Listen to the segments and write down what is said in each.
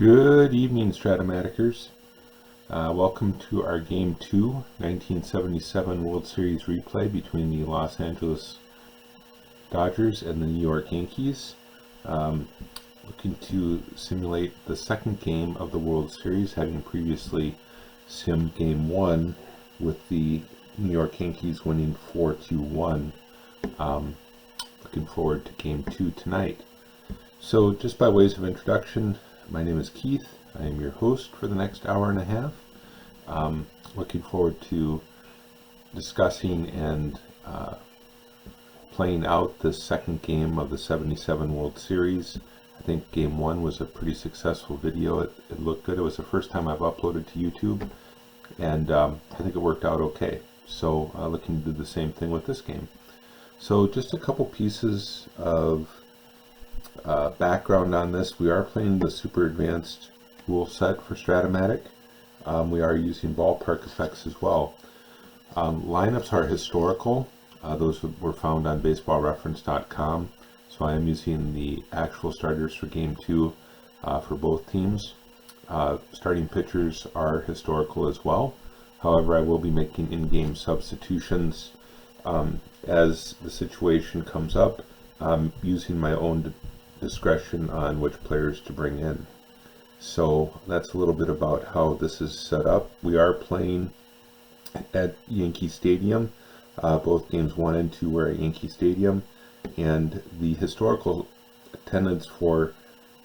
Good evening, Strat-O-Maticers. Welcome to our Game 2, 1977 World Series replay between the Los Angeles Dodgers and the New York Yankees. Looking to simulate the second game of the World Series, having previously simmed Game 1 with the New York Yankees winning 4-1. Looking forward to Game 2 tonight. So just by ways of introduction, my name is Keith. I am your host for the next hour and a half. Looking forward to discussing and playing out the second game of the 77 World Series. I think Game 1 was a pretty successful video. It looked good. It was the first time I've uploaded to YouTube, and I think it worked out okay. So looking to do the same thing with this game. So just a couple pieces of background on this. We are playing the super advanced rule set for Strat-O-Matic. We are using ballpark effects as well. Lineups are historical. Those were found on baseballreference.com. So I am using the actual starters for Game 2 for both teams. Starting pitchers are historical as well. However, I will be making in-game substitutions as the situation comes up, using my own discretion on which players to bring in. So that's a little bit about how this is set up. We are playing at Yankee Stadium. Both games 1 and 2 were at Yankee Stadium, and the historical attendance for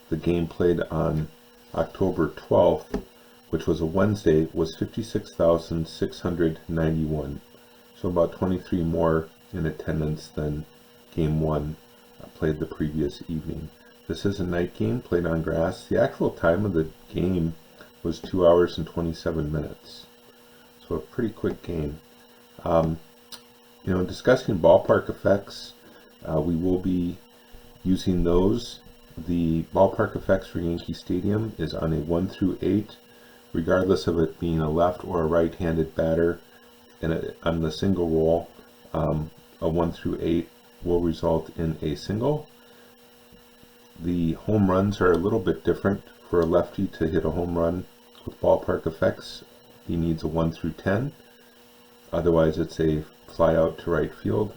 the game played on October 12th, which was a Wednesday, was 56,691. So about 23 more in attendance than Game 1 played the previous evening. This is a night game played on grass. The actual time of the game was 2 hours and 27 minutes. So a pretty quick game. Discussing ballpark effects, we will be using those. The ballpark effects for Yankee Stadium is on a 1 through 8, regardless of it being a left or a right-handed batter. And on the single roll, a 1 through 8 will result in a single. The home runs are a little bit different. For a lefty to hit a home run with ballpark effects, he needs a 1 through 10. Otherwise, it's a fly out to right field.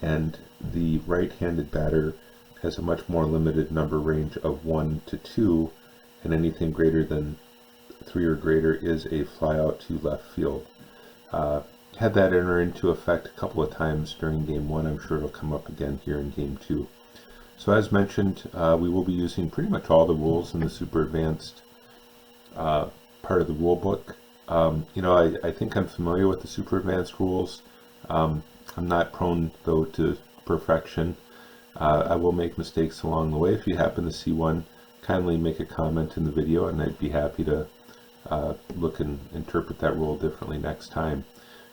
And the right-handed batter has a much more limited number range of 1 to 2, and anything greater than 3 or greater is a fly out to left field. Had that enter into effect a couple of times during Game 1. I'm sure it'll come up again here in Game 2. So as mentioned, we will be using pretty much all the rules in the super advanced part of the rule book. I think I'm familiar with the super advanced rules. I'm not prone, though, to perfection. I will make mistakes along the way. If you happen to see one, kindly make a comment in the video, and I'd be happy to look and interpret that rule differently next time.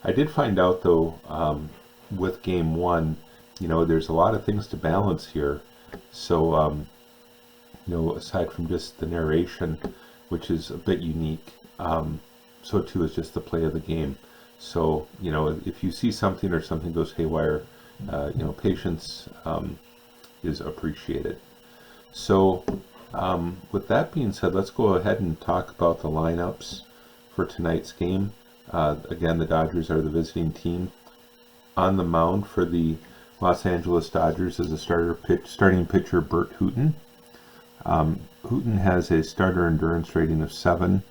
I did find out, though, with Game 1, there's a lot of things to balance here. So, aside from just the narration, which is a bit unique, so too is just the play of the game. So, if you see something or something goes haywire, patience is appreciated. So, with that being said, let's go ahead and talk about the lineups for tonight's game. Again, the Dodgers are the visiting team. On the mound for the Los Angeles Dodgers is a starting pitcher, Bert Hooton. Hooton has a starter endurance rating of 7,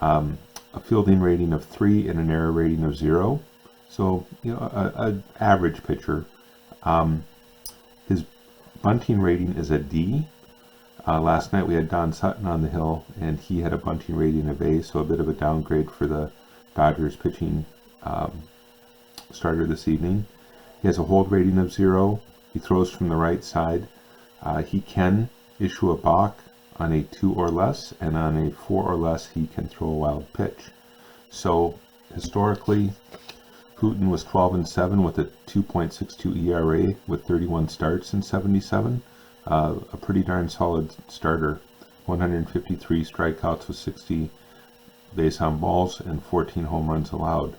a fielding rating of 3, and an error rating of 0. So, an average pitcher. His bunting rating is a D. Last night we had Don Sutton on the hill, and he had a bunting rating of A, so a bit of a downgrade for the Dodgers pitching starter this evening. He has a hold rating of 0. He throws from the right side. He can issue a balk on a 2 or less, and on a 4 or less he can throw a wild pitch. So historically, Hooton was 12-7 with a 2.62 ERA with 31 starts in 77. A pretty darn solid starter. 153 strikeouts with 60 base on balls and 14 home runs allowed.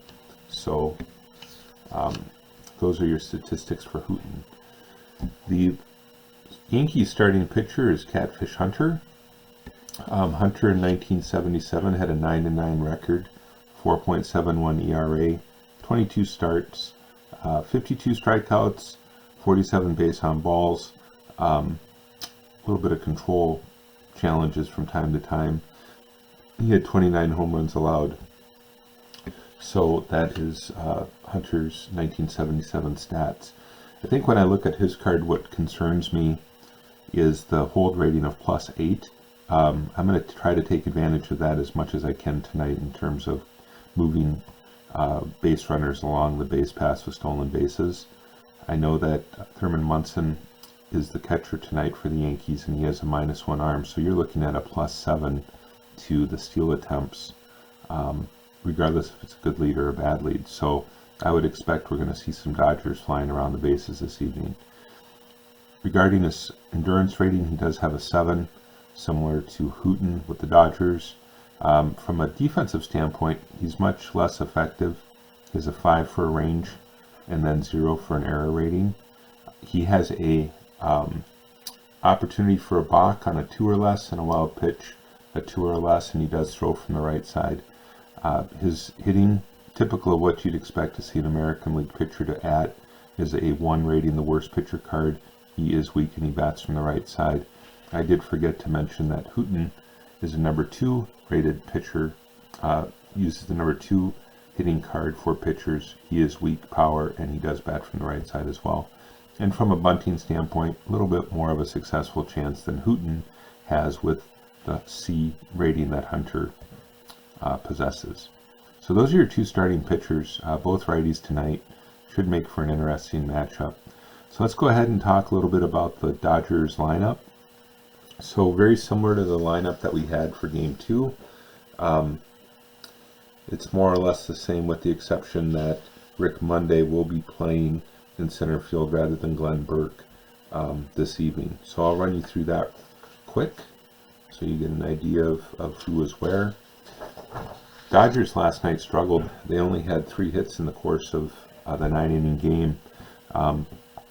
So those are your statistics for Hooton. The Yankees starting pitcher is Catfish Hunter. Hunter in 1977 had a 9-9 record, 4.71 ERA, 22 starts, 52 strikeouts, 47 base on balls, a little bit of control challenges from time to time. He had 29 home runs allowed. So that is Hunter's 1977 stats. I think when I look at his card, what concerns me is the hold rating of +8. I'm going to try to take advantage of that as much as I can tonight in terms of moving base runners along the base paths with stolen bases. I know that Thurman Munson is the catcher tonight for the Yankees, and he has a -1 arm, so you're looking at a +7 to the steal attempts, regardless if it's a good lead or a bad lead. So I would expect we're going to see some Dodgers flying around the bases this evening. Regarding his endurance rating, he does have a 7, similar to Hooten with the Dodgers. From a defensive standpoint, he's much less effective. He has a 5 for a range and then 0 for an error rating. He has a opportunity for a balk on a 2 or less and a wild pitch, a 2 or less, and he does throw from the right side. His hitting, typical of what you'd expect to see an American League pitcher to at, is a 1 rating, the worst pitcher card. He is weak and he bats from the right side. I did forget to mention that Hooten is a number 2 rated pitcher, uses the number 2 hitting card for pitchers. He is weak power and he does bat from the right side as well. And from a bunting standpoint, a little bit more of a successful chance than Hooten has with the C rating that Hunter possesses. So those are your 2 starting pitchers, both righties tonight. Should make for an interesting matchup. So let's go ahead and talk a little bit about the Dodgers lineup. So very similar to the lineup that we had for Game 2. It's more or less the same with the exception that Rick Monday will be playing in center field rather than Glenn Burke this evening. So I'll run you through that quick so you get an idea of who was where. Dodgers last night struggled. They only had 3 hits in the course of the 9-inning game.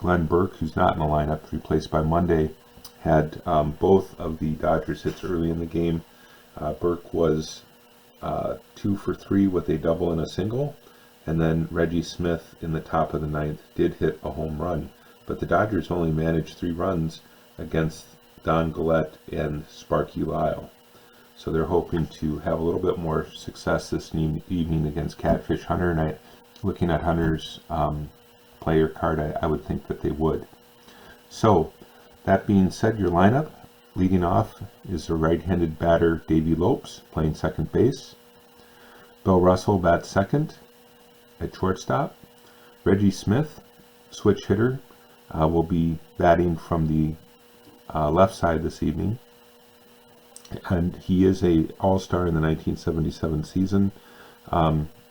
Glenn Burke, who's not in the lineup, replaced by Monday, had both of the Dodgers hits early in the game. Burke was 2 for 3 with a double and a single, and then Reggie Smith in the top of the 9th did hit a home run, but the Dodgers only managed 3 runs against Don Gillette and Sparky Lyle. So they're hoping to have a little bit more success this evening against Catfish Hunter, and looking at Hunter's player card, I would think that they would. So that being said, your lineup, leading off is the right-handed batter Davey Lopes, playing second base. Bill Russell bats second at shortstop. Reggie Smith, switch hitter, will be batting from the left side this evening. And he is a all-star in the 1977 season.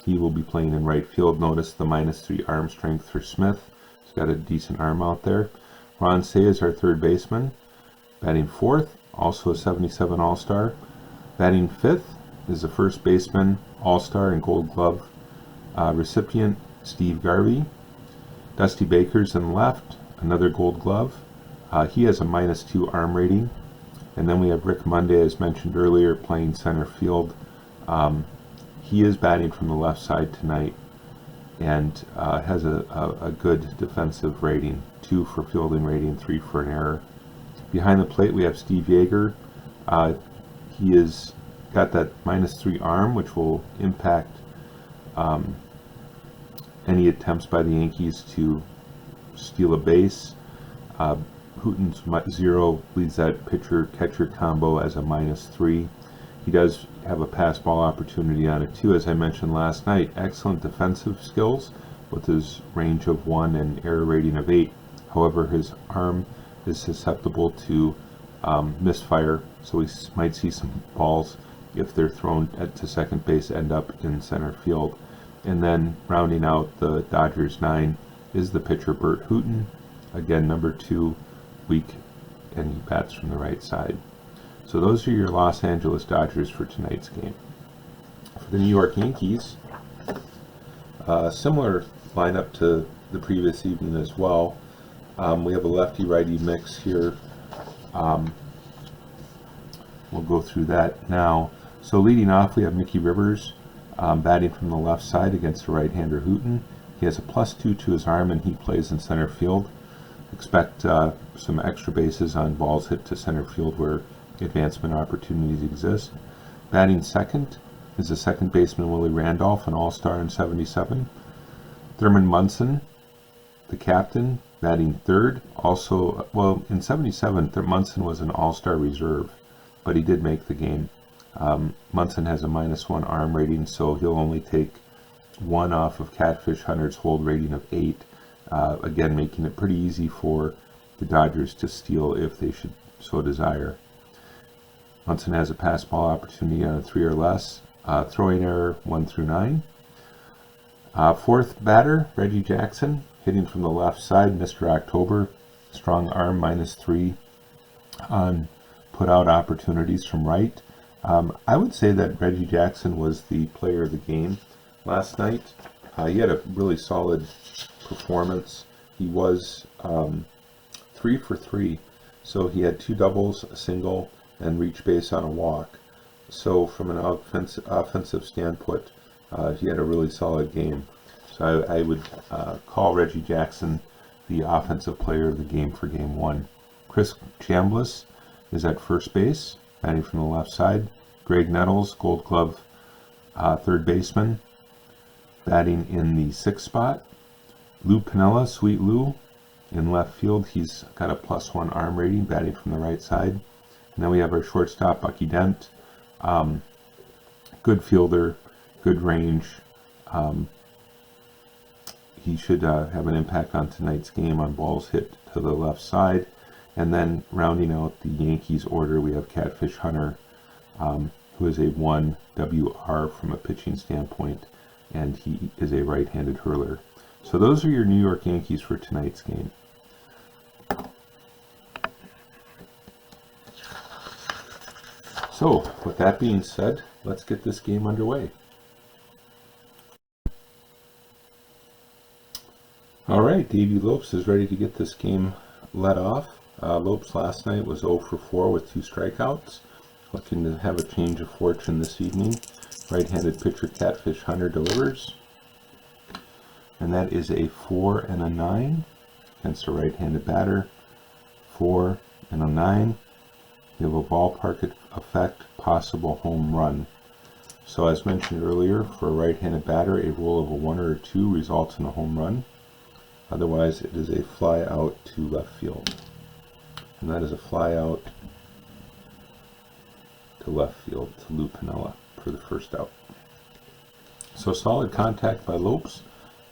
He will be playing in right field. Notice the -3 arm strength for Smith. He's got a decent arm out there. Ron Say is our third baseman, batting fourth, also a 77 all-star. Batting fifth is the first baseman, all-star and gold glove recipient, Steve Garvey. Dusty Baker's in left, another gold glove. He has a -2 arm rating. And then we have Rick Monday, as mentioned earlier, playing center field. He is batting from the left side tonight and has a good defensive rating, 2 for fielding rating, 3 for an error. Behind the plate we have Steve Yeager. He has got that -3 arm, which will impact any attempts by the Yankees to steal a base. Hooten's 0 leads that pitcher-catcher combo as a -3. He does have a pass ball opportunity on it too, as I mentioned last night. Excellent defensive skills with his range of 1 and error rating of 8. However, his arm is susceptible to misfire, so we might see some balls, if they're thrown to second base, end up in center field. And then rounding out the Dodgers 9 is the pitcher Bert Hooten, again number 2, weak, and he bats from the right side. So those are your Los Angeles Dodgers for tonight's game. For the New York Yankees, similar lineup to the previous evening as well. We have a lefty-righty mix here. we'll go through that now. So leading off, we have Mickey Rivers batting from the left side against the right-hander Hooten. He has a +2 to his arm, and he plays in center field. Expect some extra bases on balls hit to center field where advancement opportunities exist. Batting second is the second baseman Willie Randolph, an all-star in '77. Thurman Munson, the captain, batting third. Also, well, in '77, Munson was an all-star reserve, but he did make the game. Munson has a -1 arm rating, so he'll only take 1 off of Catfish Hunter's hold rating of 8. Again, making it pretty easy for the Dodgers to steal if they should so desire. Munson has a pass ball opportunity on a 3 or less. Throwing error 1 through 9. Fourth batter, Reggie Jackson, hitting from the left side, Mr. October. Strong arm, -3 on put out opportunities from right. I would say that Reggie Jackson was the player of the game last night. He had a really solid performance. He was 3 for 3, so he had 2 doubles, a single, and reach base on a walk. So from an offensive standpoint, he had a really solid game. So I would call Reggie Jackson the offensive player of the game for Game 1. Chris Chambliss is at first base, batting from the left side. Greg Nettles, Gold Glove third baseman, batting in the 6th spot. Lou Piniella, Sweet Lou, in left field. He's got a +1 arm rating, batting from the right side. And then we have our shortstop, Bucky Dent. Good fielder, good range. He should have an impact on tonight's game on balls hit to the left side. And then rounding out the Yankees order, we have Catfish Hunter, who is a 1 WR from a pitching standpoint, and he is a right-handed hurler. So those are your New York Yankees for tonight's game. So, with that being said, let's get this game underway. All right, Davey Lopes is ready to get this game let off. Lopes last night was 0 for 4 with 2 strikeouts. Looking to have a change of fortune this evening. Right-handed pitcher Catfish Hunter delivers. And that is a 4 and a 9 against a right-handed batter. 4 and a 9. You have a ballpark effect, possible home run. So as mentioned earlier, for a right-handed batter, a roll of a 1 or a 2 results in a home run. Otherwise, it is a fly out to left field. And that is a fly out to left field to Lou Piniella for the first out. So solid contact by Lopes.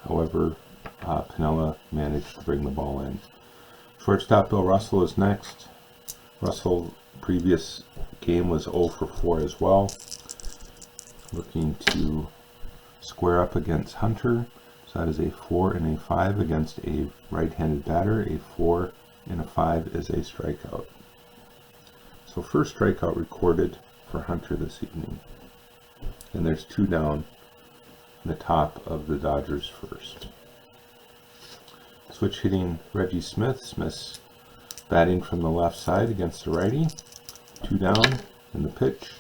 However, Piniella managed to bring the ball in. Shortstop Bill Russell is next. Russell, previous game, was 0 for 4 as well. Looking to square up against Hunter. So that is a 4 and a 5 against a right-handed batter. A 4 and a 5 is a strikeout. So first strikeout recorded for Hunter this evening. And there's 2 down in the top of the Dodgers first. Switch hitting Reggie Smith. Smith's batting from the left side against the righty. 2 down in the pitch.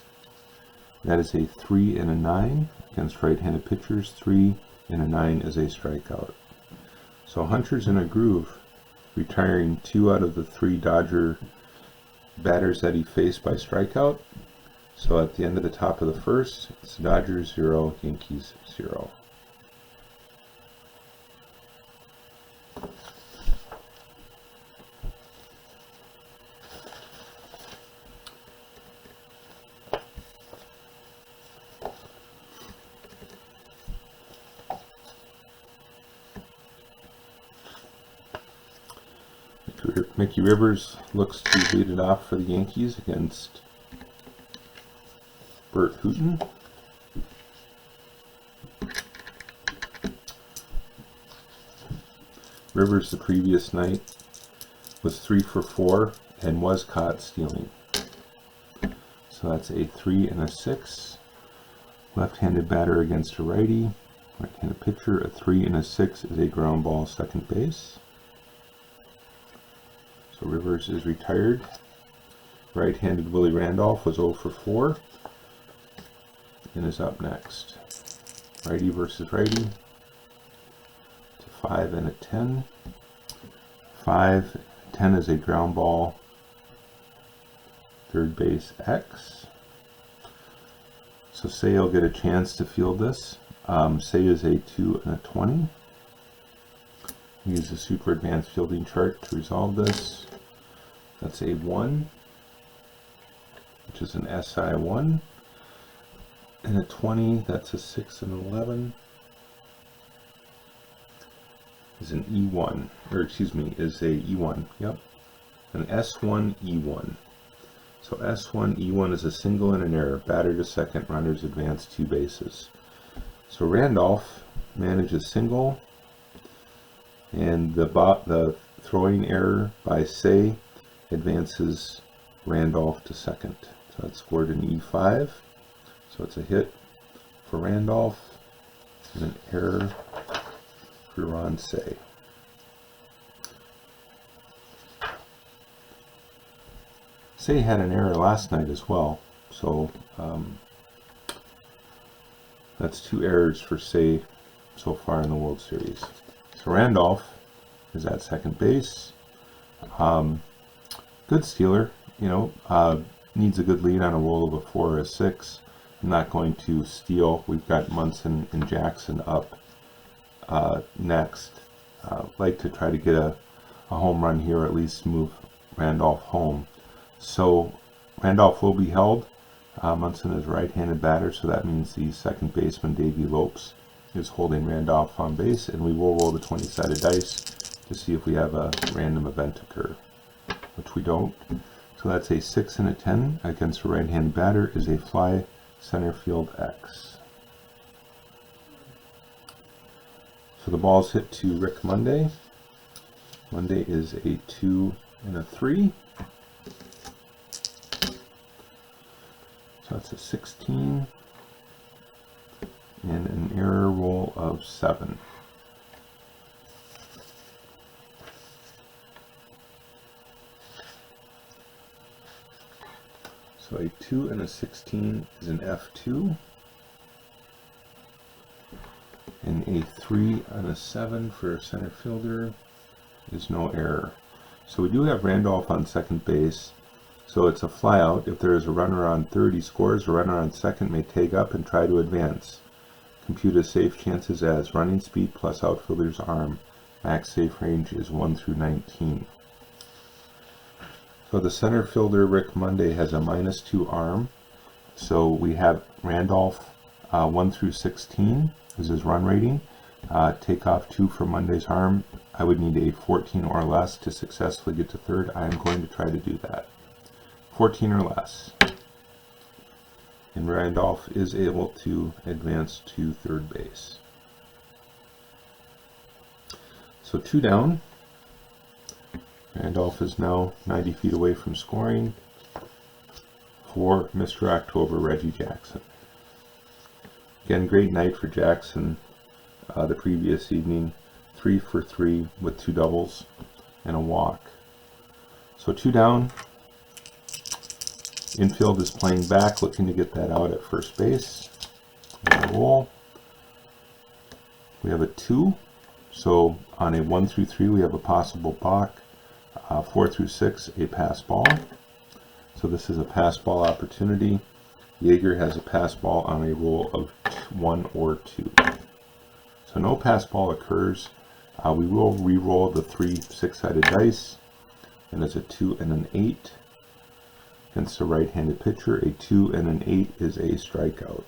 That is a 3 and a 9 against right-handed pitchers. 3 and a 9 is a strikeout. So Hunter's in a groove, retiring 2 out of the 3 Dodger batters that he faced by strikeout. So at the end of the top of the first, it's Dodgers 0, Yankees 0. Mickey Rivers looks to lead it off for the Yankees against Bert Hooten. Rivers the previous night was 3 for 4 and was caught stealing. So that's a 3 and a 6. Left-handed batter against a righty. Right-handed pitcher, a 3 and a 6 is a ground ball second base. So Rivers is retired. Right-handed Willie Randolph was 0 for 4 and is up next. Righty versus righty. It's a 5 and a 10. 5, 10 is a ground ball. Third base X. So Say will get a chance to field this. Say is a 2 and a 20. Use the super advanced fielding chart to resolve this. That's a 1, which is an SI1. And a 20, that's a 6 and 11. Is an E1, or excuse me, is a E1, yep. An S1, E1. So S1, E1 is a single and an error. Batter to second, runners advance 2 bases. So Randolph manages single, and the throwing error by Say advances Randolph to second. So that scored an E5. So it's a hit for Randolph and an error for Ron Say. Say had an error last night as well, so that's 2 errors for Say so far in the World Series. So Randolph is at second base. Good stealer, you know, needs a good lead on a roll of a 4 or a 6. I'm not going to steal. We've got Munson and Jackson up next. Like to try to get a home run here, or at least move Randolph home. So Randolph will be held. Munson is a right-handed batter, so that means the second baseman, Davey Lopes, is holding Randolph on base, and we will roll the 20-sided dice to see if we have a random event occur, which we don't. So that's a 6 and a 10 against a right-handed batter is a fly center field X. So the ball's hit to Rick Monday. Monday is a 2 and a 3. So that's a 16 and an error roll of 7. So a 2 and a 16 is an F2, and a 3 and a 7 for a center fielder is no error. So we do have Randolph on second base. So it's a flyout. If there is a runner on third, he scores. A runner on second may tag up and try to advance. Compute as safe chances as running speed plus outfielder's arm. Max safe range is 1 through 19. So the center fielder, Rick Monday, has a -2 arm. So we have Randolph 1 through 16 is his run rating. Take off 2 for Monday's arm. I would need a 14 or less to successfully get to third. I am going to try to do that. 14 or less. And Randolph is able to advance to third base. So 2 down. Randolph is now 90 feet away from scoring for Mr. October, Reggie Jackson. Again, great night for Jackson the previous evening. 3 for 3 with 2 doubles and a walk. So 2 down. Infield is playing back, looking to get that out at first base. And a roll. We have a 2. So on a 1 through 3, we have a possible balk. 4 through 6, a pass ball. So this is a pass ball opportunity. Yeager has a pass ball on a roll of 1 or 2. So no pass ball occurs. We will re-roll the 3 6-sided dice, and it's a 2 and an 8. Against a right-handed pitcher, a 2 and an 8 is a strikeout.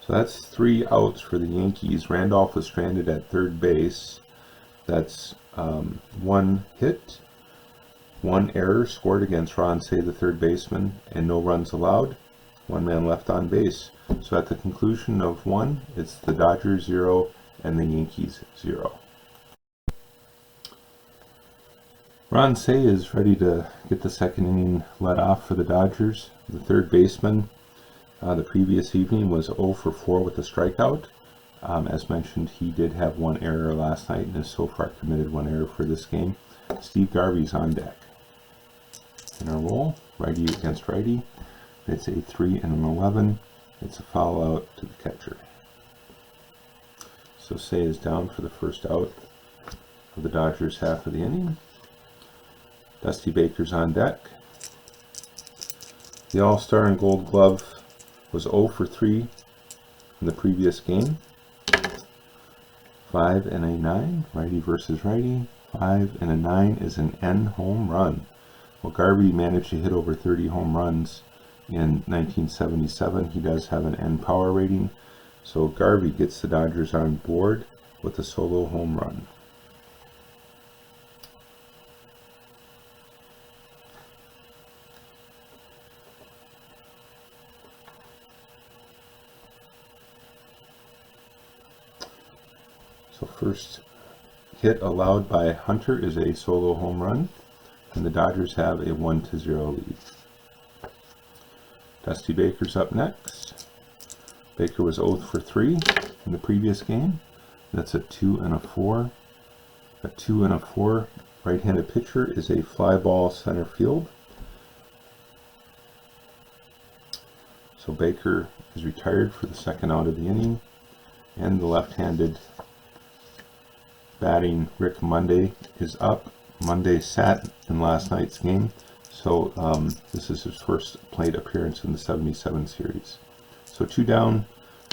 So that's 3 outs for the Yankees. Randolph was stranded at third base. That's 1 hit, 1 error scored against Ron Say, the third baseman, and no runs allowed. 1 man left on base. So at the conclusion of 1, it's the Dodgers 0 and the Yankees 0. Ron Say is ready to get the second inning let off for the Dodgers. The third baseman the previous evening was 0 for 4 with a strikeout. As mentioned, he did have 1 error last night and has so far committed 1 error for this game. Steve Garvey's on deck. In our roll, righty against righty. It's a 3 and an 11. It's a foul out to the catcher. So Say is down for the first out of the Dodgers half of the inning. Dusty Baker's on deck. The All-Star in Gold Glove was 0 for 3 in the previous game. 5 and a 9, righty versus righty. 5 and a 9 is an N home run. Well, Garvey managed to hit over 30 home runs in 1977. He does have an N power rating. So Garvey gets the Dodgers on board with a solo home run. So first hit allowed by Hunter is a solo home run, and the Dodgers have a 1-0 lead. Dusty Baker's up next. Baker was 0 for 3 in the previous game. That's a 2 and a 4. A 2 and a 4 right-handed pitcher is a fly ball center field. So Baker is retired for the second out of the inning, and the left-handed batting Rick Monday is up. Monday sat in last night's game, so this is his first plate appearance in the 77 series. So 2 down,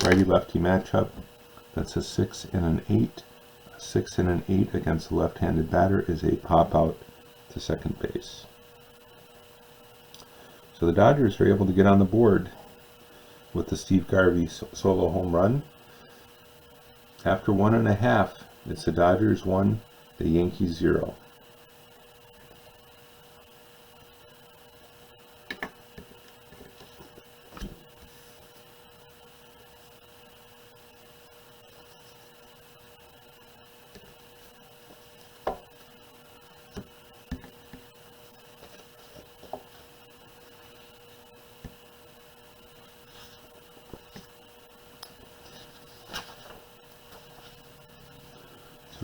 righty-lefty matchup. That's a 6 and an 8. A 6 and an 8 against the left-handed batter is a pop out to second base. So the Dodgers are able to get on the board with the Steve Garvey solo home run. After 1.5, it's the Dodgers 1, the Yankees 0.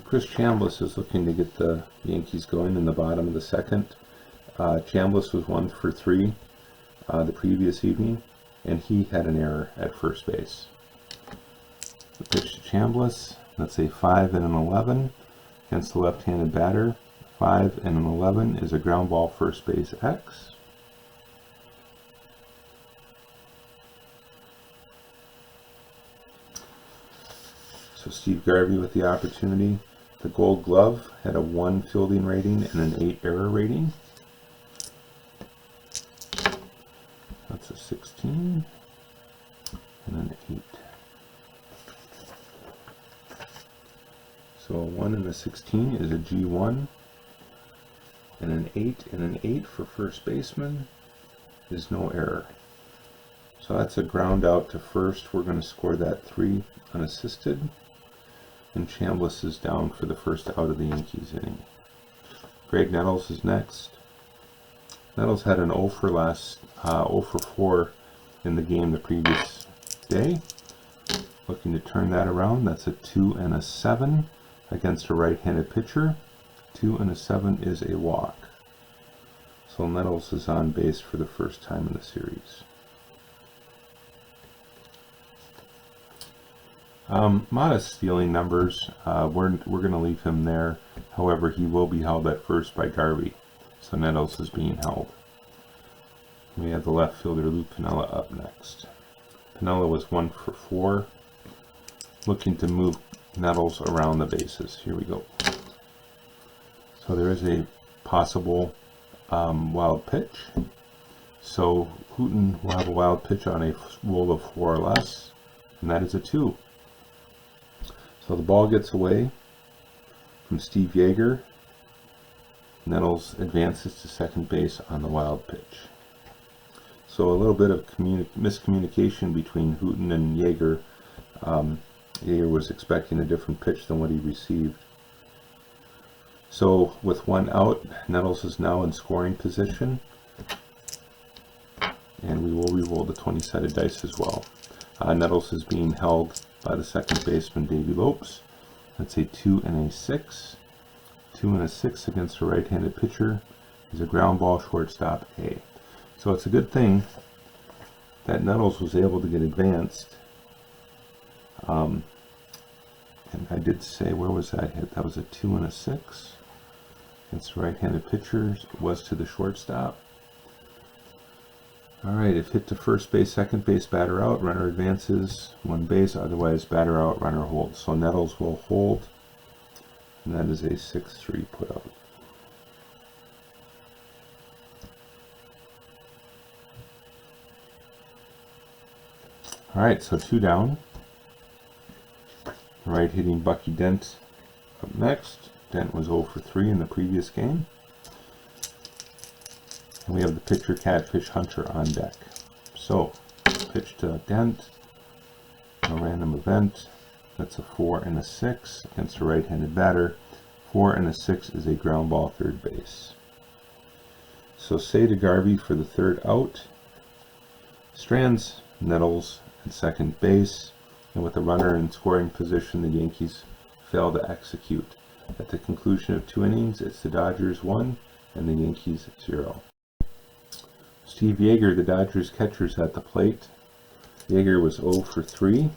Chris Chambliss is looking to get the Yankees going in the bottom of the second. Chambliss was 1 for 3 the previous evening, and he had an error at first base. The pitch to Chambliss, that's a 5 and an 11 against the left-handed batter. 5 and an 11 is a ground ball first base X. So Steve Garvey with the opportunity. The Gold Glove had a 1 fielding rating and an 8 error rating. That's a 16 and an 8. So a 1 and a 16 is a G1, and an 8 and an 8 for first baseman is no error. So that's a ground out to first. We're going to score that 3 unassisted. And Chambliss is down for the first out of the Yankees inning. Greg Nettles is next. Nettles had an 0 for 4 in the game the previous day. Looking to turn that around. That's a 2 and a 7 against a right-handed pitcher. 2 and a 7 is a walk. So Nettles is on base for the first time in the series. Modest stealing numbers. We're going to leave him there. However, he will be held at first by Garvey. So Nettles is being held. We have the left fielder Lou Piniella up next. Piniella was 1 for 4. Looking to move Nettles around the bases. Here we go. So there is a possible wild pitch. So Hooten will have a wild pitch on a roll of 4 or less. And that is a 2. So the ball gets away from Steve Yeager. Nettles advances to second base on the wild pitch. So a little bit of miscommunication between Hooten and Yeager. Yeager was expecting a different pitch than what he received. So with 1 out, Nettles is now in scoring position. And we will re-roll the 20-sided dice as well. Nettles is being held by the second baseman Davey Lopes. That's a 2 and a 6. 2 and a 6 against a right-handed pitcher is a ground ball, shortstop A. So it's a good thing that Nettles was able to get advanced. And I did say, where was that hit? That was a 2 and a 6 against the right-handed pitcher. It was to the shortstop. Alright, if hit to first base, second base, batter out, runner advances, one base, otherwise batter out, runner holds. So Nettles will hold, and that is a 6-3 put out. Alright, so 2 down. Right hitting Bucky Dent up next. Dent was 0 for 3 in the previous game. And we have the pitcher Catfish Hunter on deck. So, pitch to Dent, a random event. That's a 4 and a 6 against a right-handed batter. 4 and a 6 is a ground ball, third base. So say to Garvey for the third out. Strands, Nettles at second base. And with the runner in scoring position, the Yankees fail to execute. At the conclusion of 2 innings, it's the Dodgers 1 and the Yankees 0. Steve Yeager, the Dodgers catcher, is at the plate. Yeager was 0 for 3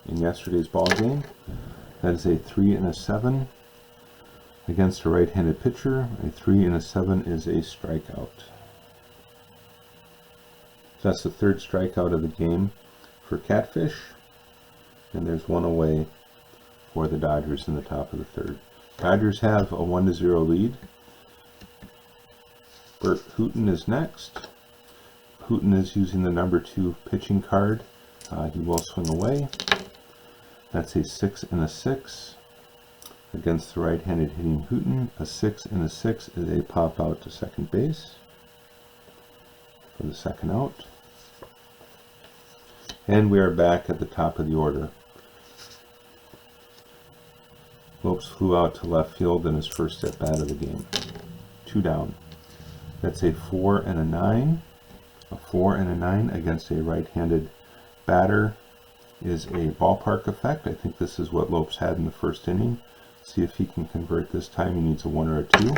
in yesterday's ball game. That is a 3 and a 7 against a right-handed pitcher. A 3 and a 7 is a strikeout. So that's the third strikeout of the game for Catfish. And there's one away for the Dodgers in the top of the third. Dodgers have a 1-0 lead. Bert Hooton is next. Hooton is using the number 2 pitching card. He will swing away. That's a 6 and a 6 against the right-handed hitting Hooton. A 6 and a 6 is a pop out to second base for the second out. And we are back at the top of the order. Lopes flew out to left field in his first at bat of the game. 2 down. That's a 4 and a 9. A 4 and a 9 against a right-handed batter is a ballpark effect. I think this is what Lopes had in the first inning. See if he can convert this time. He needs a 1 or a 2.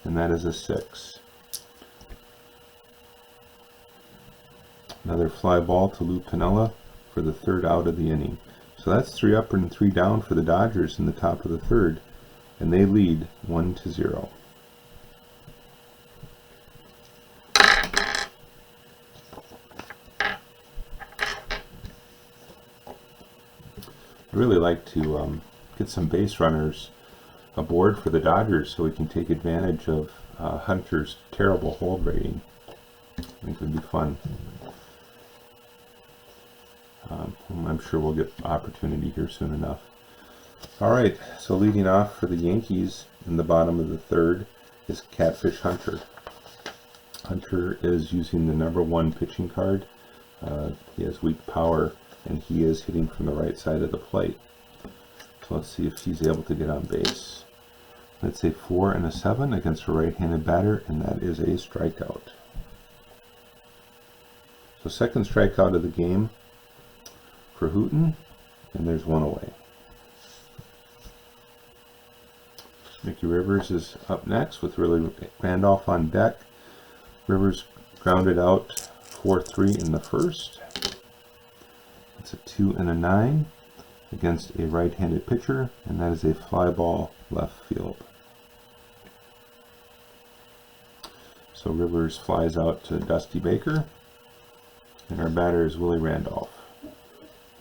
And that is a 6. Another fly ball to Lou Piniella for the third out of the inning. So that's 3 up and 3 down for the Dodgers in the top of the third, and they lead 1-0. I'd really like to get some base runners aboard for the Dodgers so we can take advantage of Hunter's terrible hold rating. I think it would be fun. I'm sure we'll get opportunity here soon enough. Alright, so leading off for the Yankees in the bottom of the third is Catfish Hunter. Hunter is using the number 1 pitching card. He has weak power, and he is hitting from the right side of the plate. So let's see if he's able to get on base. That's a 4 and a 7 against a right-handed batter, and that is a strikeout. So second strikeout of the game for Hooton, and there's one away. Mickey Rivers is up next with Willie Randolph on deck. Rivers grounded out 4-3 in the first. It's a 2 and a 9 against a right-handed pitcher, and that is a fly ball left field. So Rivers flies out to Dusty Baker, and our batter is Willie Randolph.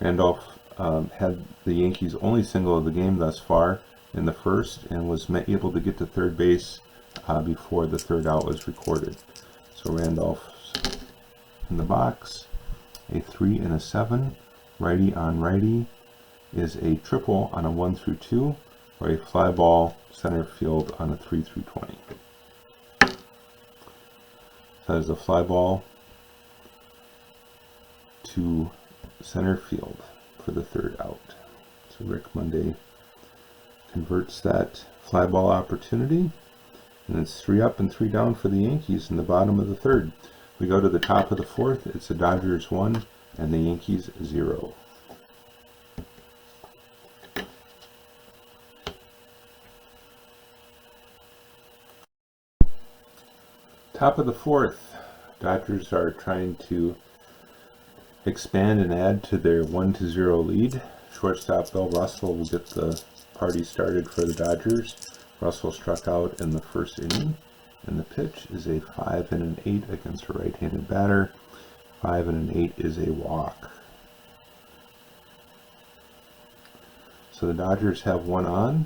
Randolph had the Yankees' only single of the game thus far in the first, and was able to get to third base before the third out was recorded. So Randolph's in the box. A 3 and a 7, righty on righty, is a triple on a 1-2, or a fly ball center field on a 3-20. So that is a fly ball to center field for the third out. So Rick Monday converts that fly ball opportunity, and it's 3 up and 3 down for the Yankees in the bottom of the third. We go to the top of the fourth. It's the Dodgers 1 and the Yankees 0. Top of the fourth, Dodgers are trying to expand and add to their 1-0 lead. Shortstop Bill Russell will get the party started for the Dodgers. Russell struck out in the first inning, and the pitch is a 5 and an 8 against a right-handed batter. 5 and an 8 is a walk. So the Dodgers have one on.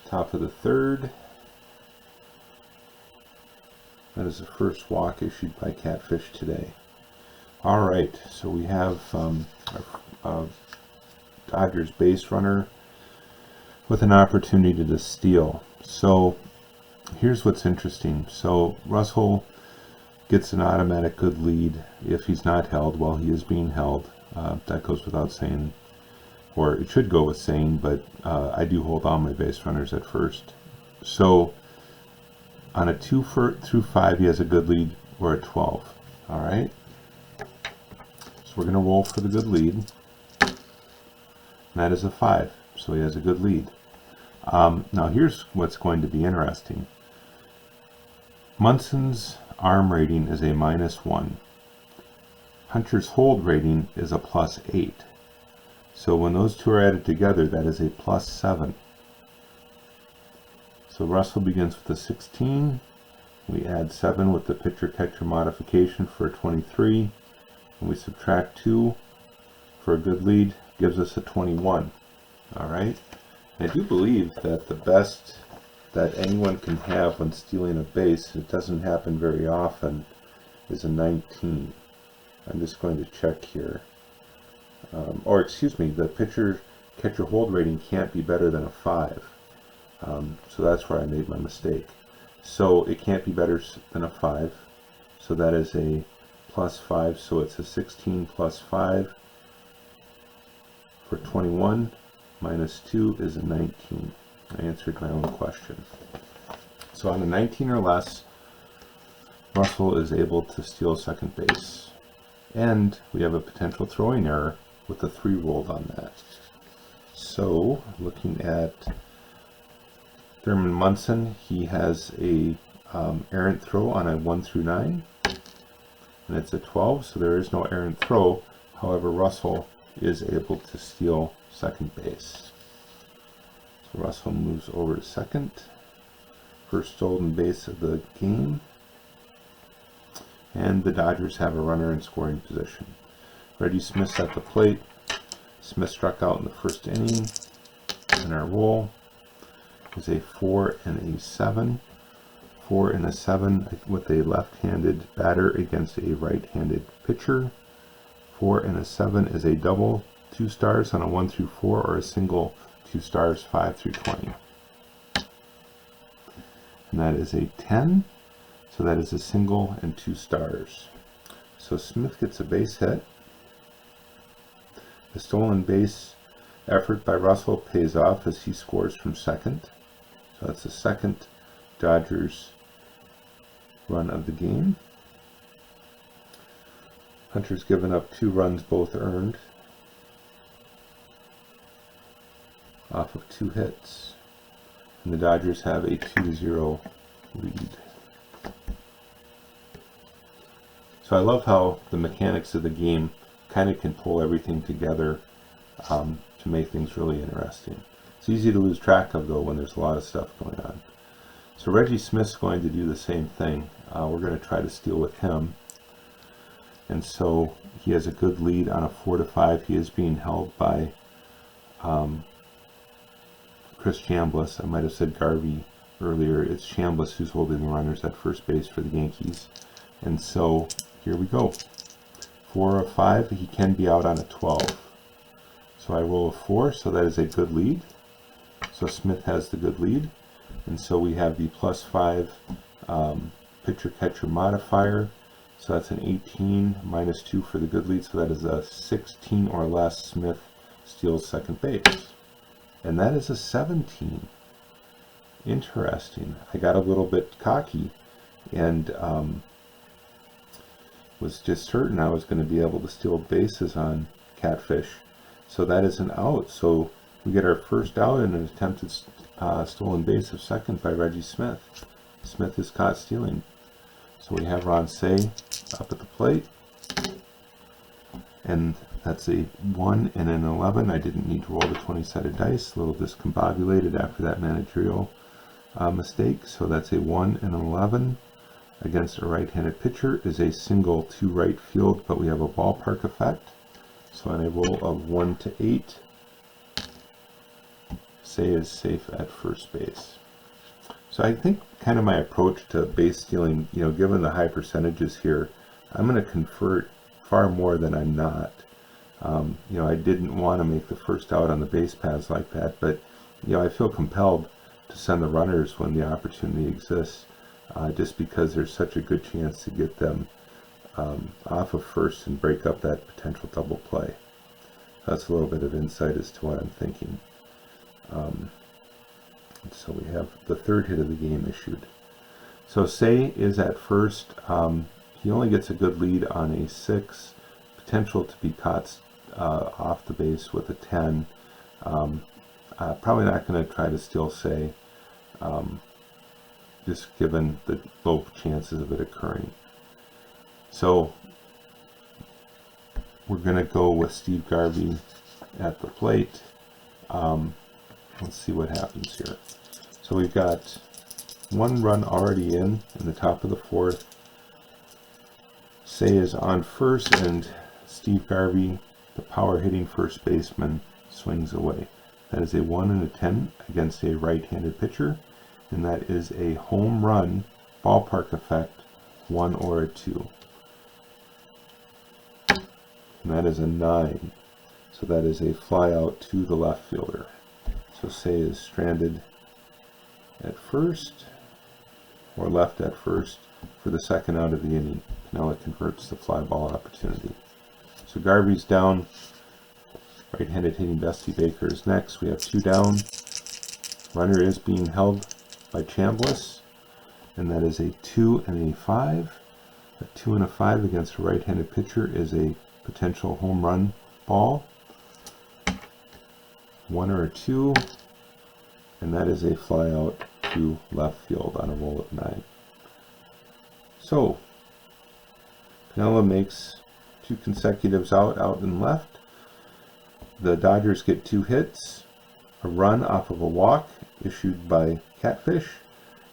Top of the third. That is the first walk issued by Catfish today. All right, so we have a Dodgers base runner with an opportunity to steal. So here's what's interesting. So Russell gets an automatic good lead if he's not held. Well, he is being held. That goes without saying, or it should go with saying, but I do hold all my base runners at first. So on a 2 through 5, he has a good lead, or a 12. All right. So we're going to roll for the good lead. And that is a 5. So he has a good lead. Now here's what's going to be interesting. Munson's arm rating is a -1. Hunter's hold rating is a +8. So when those two are added together, that is a +7. So Russell begins with a 16. We add 7 with the pitcher-catcher modification for a 23. And we subtract 2 for a good lead, gives us a 21. All right. I do believe that the best that anyone can have when stealing a base, it doesn't happen very often, is a 19. I'm just going to check here. Or excuse me, the pitcher-catcher hold rating can't be better than a 5. So that's where I made my mistake. So it can't be better than a 5. So that is a +5. So it's a 16 + 5 for 21. -2 is a 19. I answered my own question. So on a 19 or less, Russell is able to steal second base. And we have a potential throwing error with a 3 rolled on that. So looking at Thurman Munson, he has a errant throw on a 1 through 9. And it's a 12, so there is no errant throw. However, Russell is able to steal second base. So Russell moves over to second. First stolen base of the game. And the Dodgers have a runner in scoring position. Reggie Smith at the plate. Smith struck out in the first inning. And our roll is a 4 and a 7. 4 and a 7 with a left-handed batter against a right-handed pitcher. 4 and a 7 is a double, 2 stars on a 1 through 4, or a single, 2 stars, 5 through 20. And that is a 10. So that is a single and 2 stars. So Smith gets a base hit. The stolen base effort by Russell pays off as he scores from second. So that's the second Dodgers run of the game. Hunter's given up 2 runs, both earned, off of 2 hits. And the Dodgers have a 2-0 lead. So I love how the mechanics of the game kind of can pull everything together to make things really interesting. It's easy to lose track of, though, when there's a lot of stuff going on. So Reggie Smith's going to do the same thing. We're going to try to steal with him. And so he has a good lead on a 4 to 5. He is being held by Chris Chambliss. I might have said Garvey earlier. It's Chambliss who's holding the runners at first base for the Yankees. And so here we go. 4 or 5. He can be out on a 12. So I roll a 4. So that is a good lead. So Smith has the good lead. And so we have the +5 pitcher-catcher modifier. So that's an 18 -2 for the good lead. So that is a 16 or less. Smith steals second base. And that is a 17. Interesting. I got a little bit cocky and was just certain I was going to be able to steal bases on Catfish. So that is an out. So we get our first out in an attempted stolen base of second by Reggie Smith. Smith is caught stealing. So we have Ron Say up at the plate, and that's a 1 and an 11. I didn't need to roll the 20-sided dice, a little discombobulated after that managerial mistake. So that's a 1 and an 11 against a right-handed pitcher is a single to right field, but we have a ballpark effect. So on a roll of 1 to 8, Say is safe at first base. So I think kind of my approach to base stealing, given the high percentages here, I'm going to convert far more than I'm not. I didn't want to make the first out on the base paths like that, but I feel compelled to send the runners when the opportunity exists, just because there's such a good chance to get them off of first and break up that potential double play. That's a little bit of insight as to what I'm thinking. So we have the third hit of the game issued. So Say is at first. He only gets a good lead on a 6, potential to be caught off the base with a 10. Probably not going to try to steal Say, just given the low chances of it occurring. So we're going to go with Steve Garvey at the plate. Let's see what happens here. So we've got 1 run already in the top of the 4th. Say is on first, and Steve Garvey, the power hitting first baseman, swings away. That is a 1 and a 10 against a right-handed pitcher, and that is a home run, ballpark effect, 1 or a 2. And that is a 9. So that is a fly out to the left fielder. So Say is stranded at first, or left at first, for the second out of the inning. Now it converts the fly ball opportunity. So Garvey's down. Right-handed hitting Dusty Baker is next. We have 2 down. Runner is being held by Chambliss, and that is a 2 and a 5. A 2 and a 5 against a right-handed pitcher is a potential home run ball. 1 or a 2, and that is a fly out to left field on a roll of 9. So Pinella makes 2 consecutives out and left. The Dodgers get 2 hits, a run off of a walk issued by Catfish,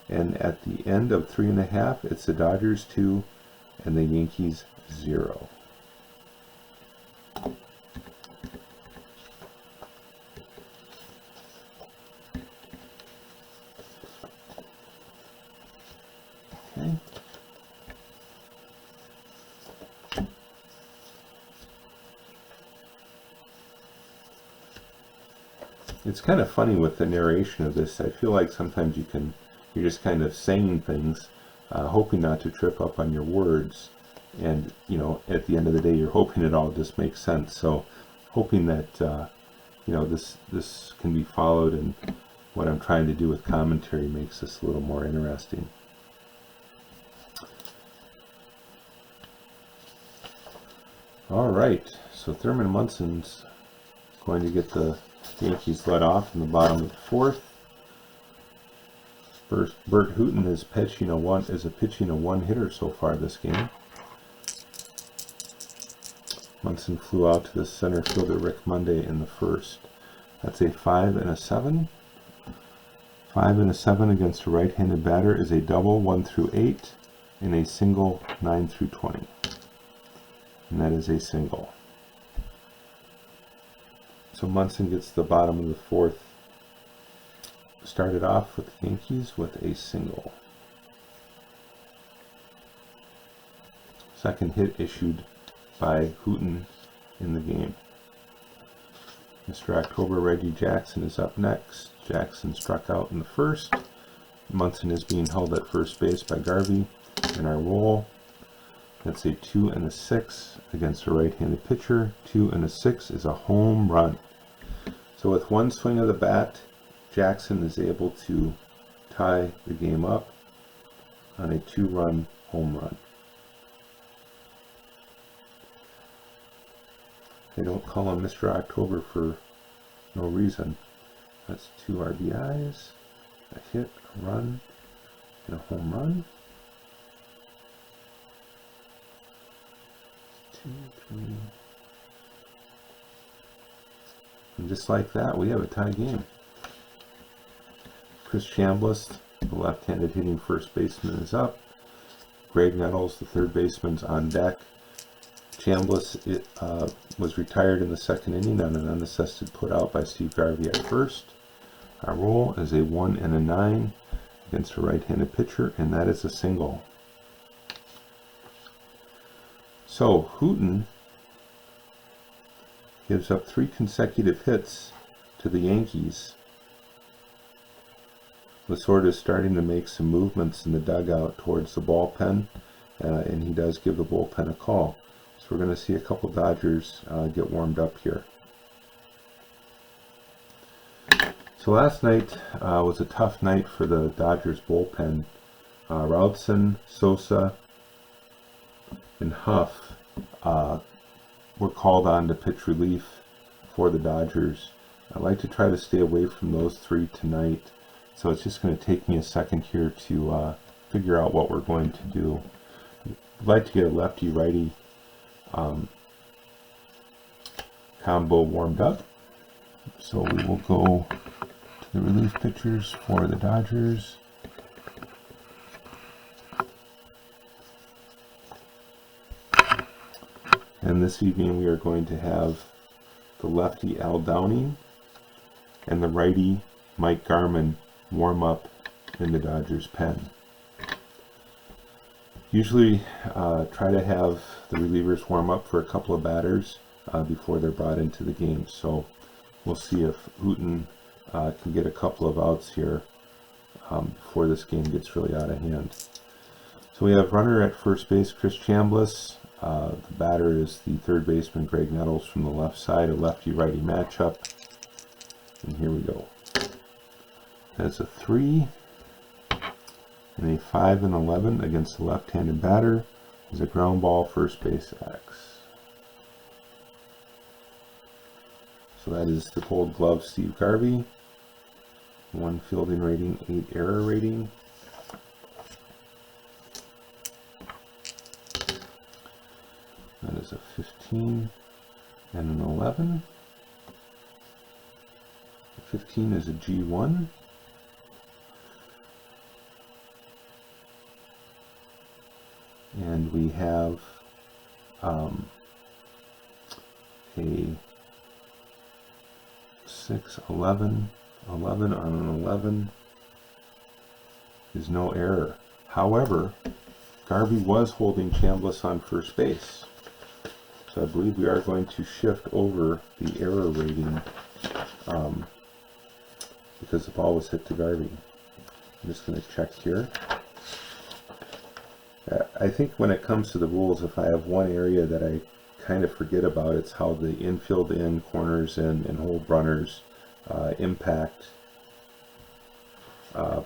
and at the end of 3.5, it's the Dodgers 2 and the Yankees 0. Okay. It's kind of funny with the narration of this. I feel like sometimes you're just kind of saying things, hoping not to trip up on your words, and at the end of the day, you're hoping it all just makes sense. So, hoping that this can be followed, and what I'm trying to do with commentary makes this a little more interesting. All right, so Thurman Munson's going to get the Yankees led off in the bottom of the 4th. First, Bert Hooton is pitching a 1-hitter so far this game. Munson flew out to the center fielder Rick Monday in the 1st. That's a 5 and a 7. 5 and a 7 against a right-handed batter is a double 1 through 8, and a single 9 through 20. And that is a single. So Munson gets the bottom of the 4th. Started off with the Yankees with a single. Second hit issued by Hooton in the game. Mr. October, Reggie Jackson, is up next. Jackson struck out in the 1st. Munson is being held at first base by Garvey. In our roll, that's a 2 and a 6 against a right-handed pitcher. 2 and a 6 is a home run. So with one swing of the bat, Jackson is able to tie the game up on a 2-run home run. They don't call him Mr. October for no reason. That's 2 RBIs, a hit, a run, and a home run. 2, 3. And just like that, we have a tie game. Chris Chambliss, the left-handed hitting first baseman, is up. Greg Nettles, the third baseman's on deck. Chambliss was retired in the second inning on an unassisted put out by Steve Garvey at first. Our roll is a 1 and a 9 against a right-handed pitcher, and that is a single. So Hooten gives up 3 consecutive hits to the Yankees. Lasorda is starting to make some movements in the dugout towards the bullpen, and he does give the bullpen a call. So we're going to see a couple Dodgers get warmed up here. So last night was a tough night for the Dodgers bullpen. Roudson, Sosa, and Huff were called on to pitch relief for the Dodgers. I like to try to stay away from those 3 tonight, so it's just going to take me a second here to figure out what we're going to do. I'd like to get a lefty-righty combo warmed up, so we will go to the relief pitchers for the Dodgers. And this evening we are going to have the lefty Al Downing and the righty Mike Garman warm up in the Dodgers pen. Usually try to have the relievers warm up for a couple of batters before they're brought into the game. So we'll see if Hooten can get a couple of outs here before this game gets really out of hand. So we have runner at first base, Chris Chambliss. The batter is the third baseman, Greg Nettles, from the left side, a lefty-righty matchup. And here we go. That's a 3 and a 5 and 11 against the left-handed batter. Is a ground ball, first base X. So that is the Gold Glove Steve Garvey. 1 fielding rating, 8 error rating. That is a 15 and an 11. 15 is a G1. And we have a 6, 11, 11 on an 11 is no error. However, Garvey was holding Chambliss on first base. So I believe we are going to shift over the error rating because the ball was hit to Garvey. I'm just going to check here. I think when it comes to the rules, if I have one area that I kind of forget about, it's how the infield in, corners in, and hold runners impact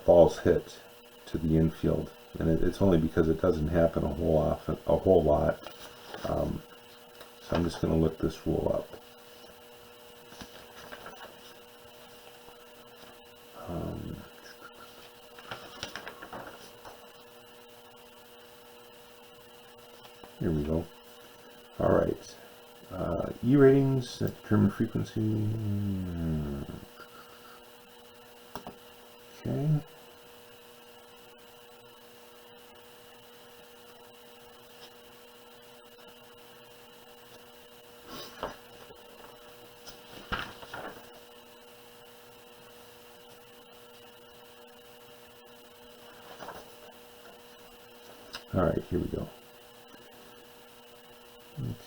balls hit to the infield. And it's only because it doesn't happen a whole lot. So I'm just going to look this rule up. Here we go. All right. E ratings that determine frequency. Okay. All right, here we go.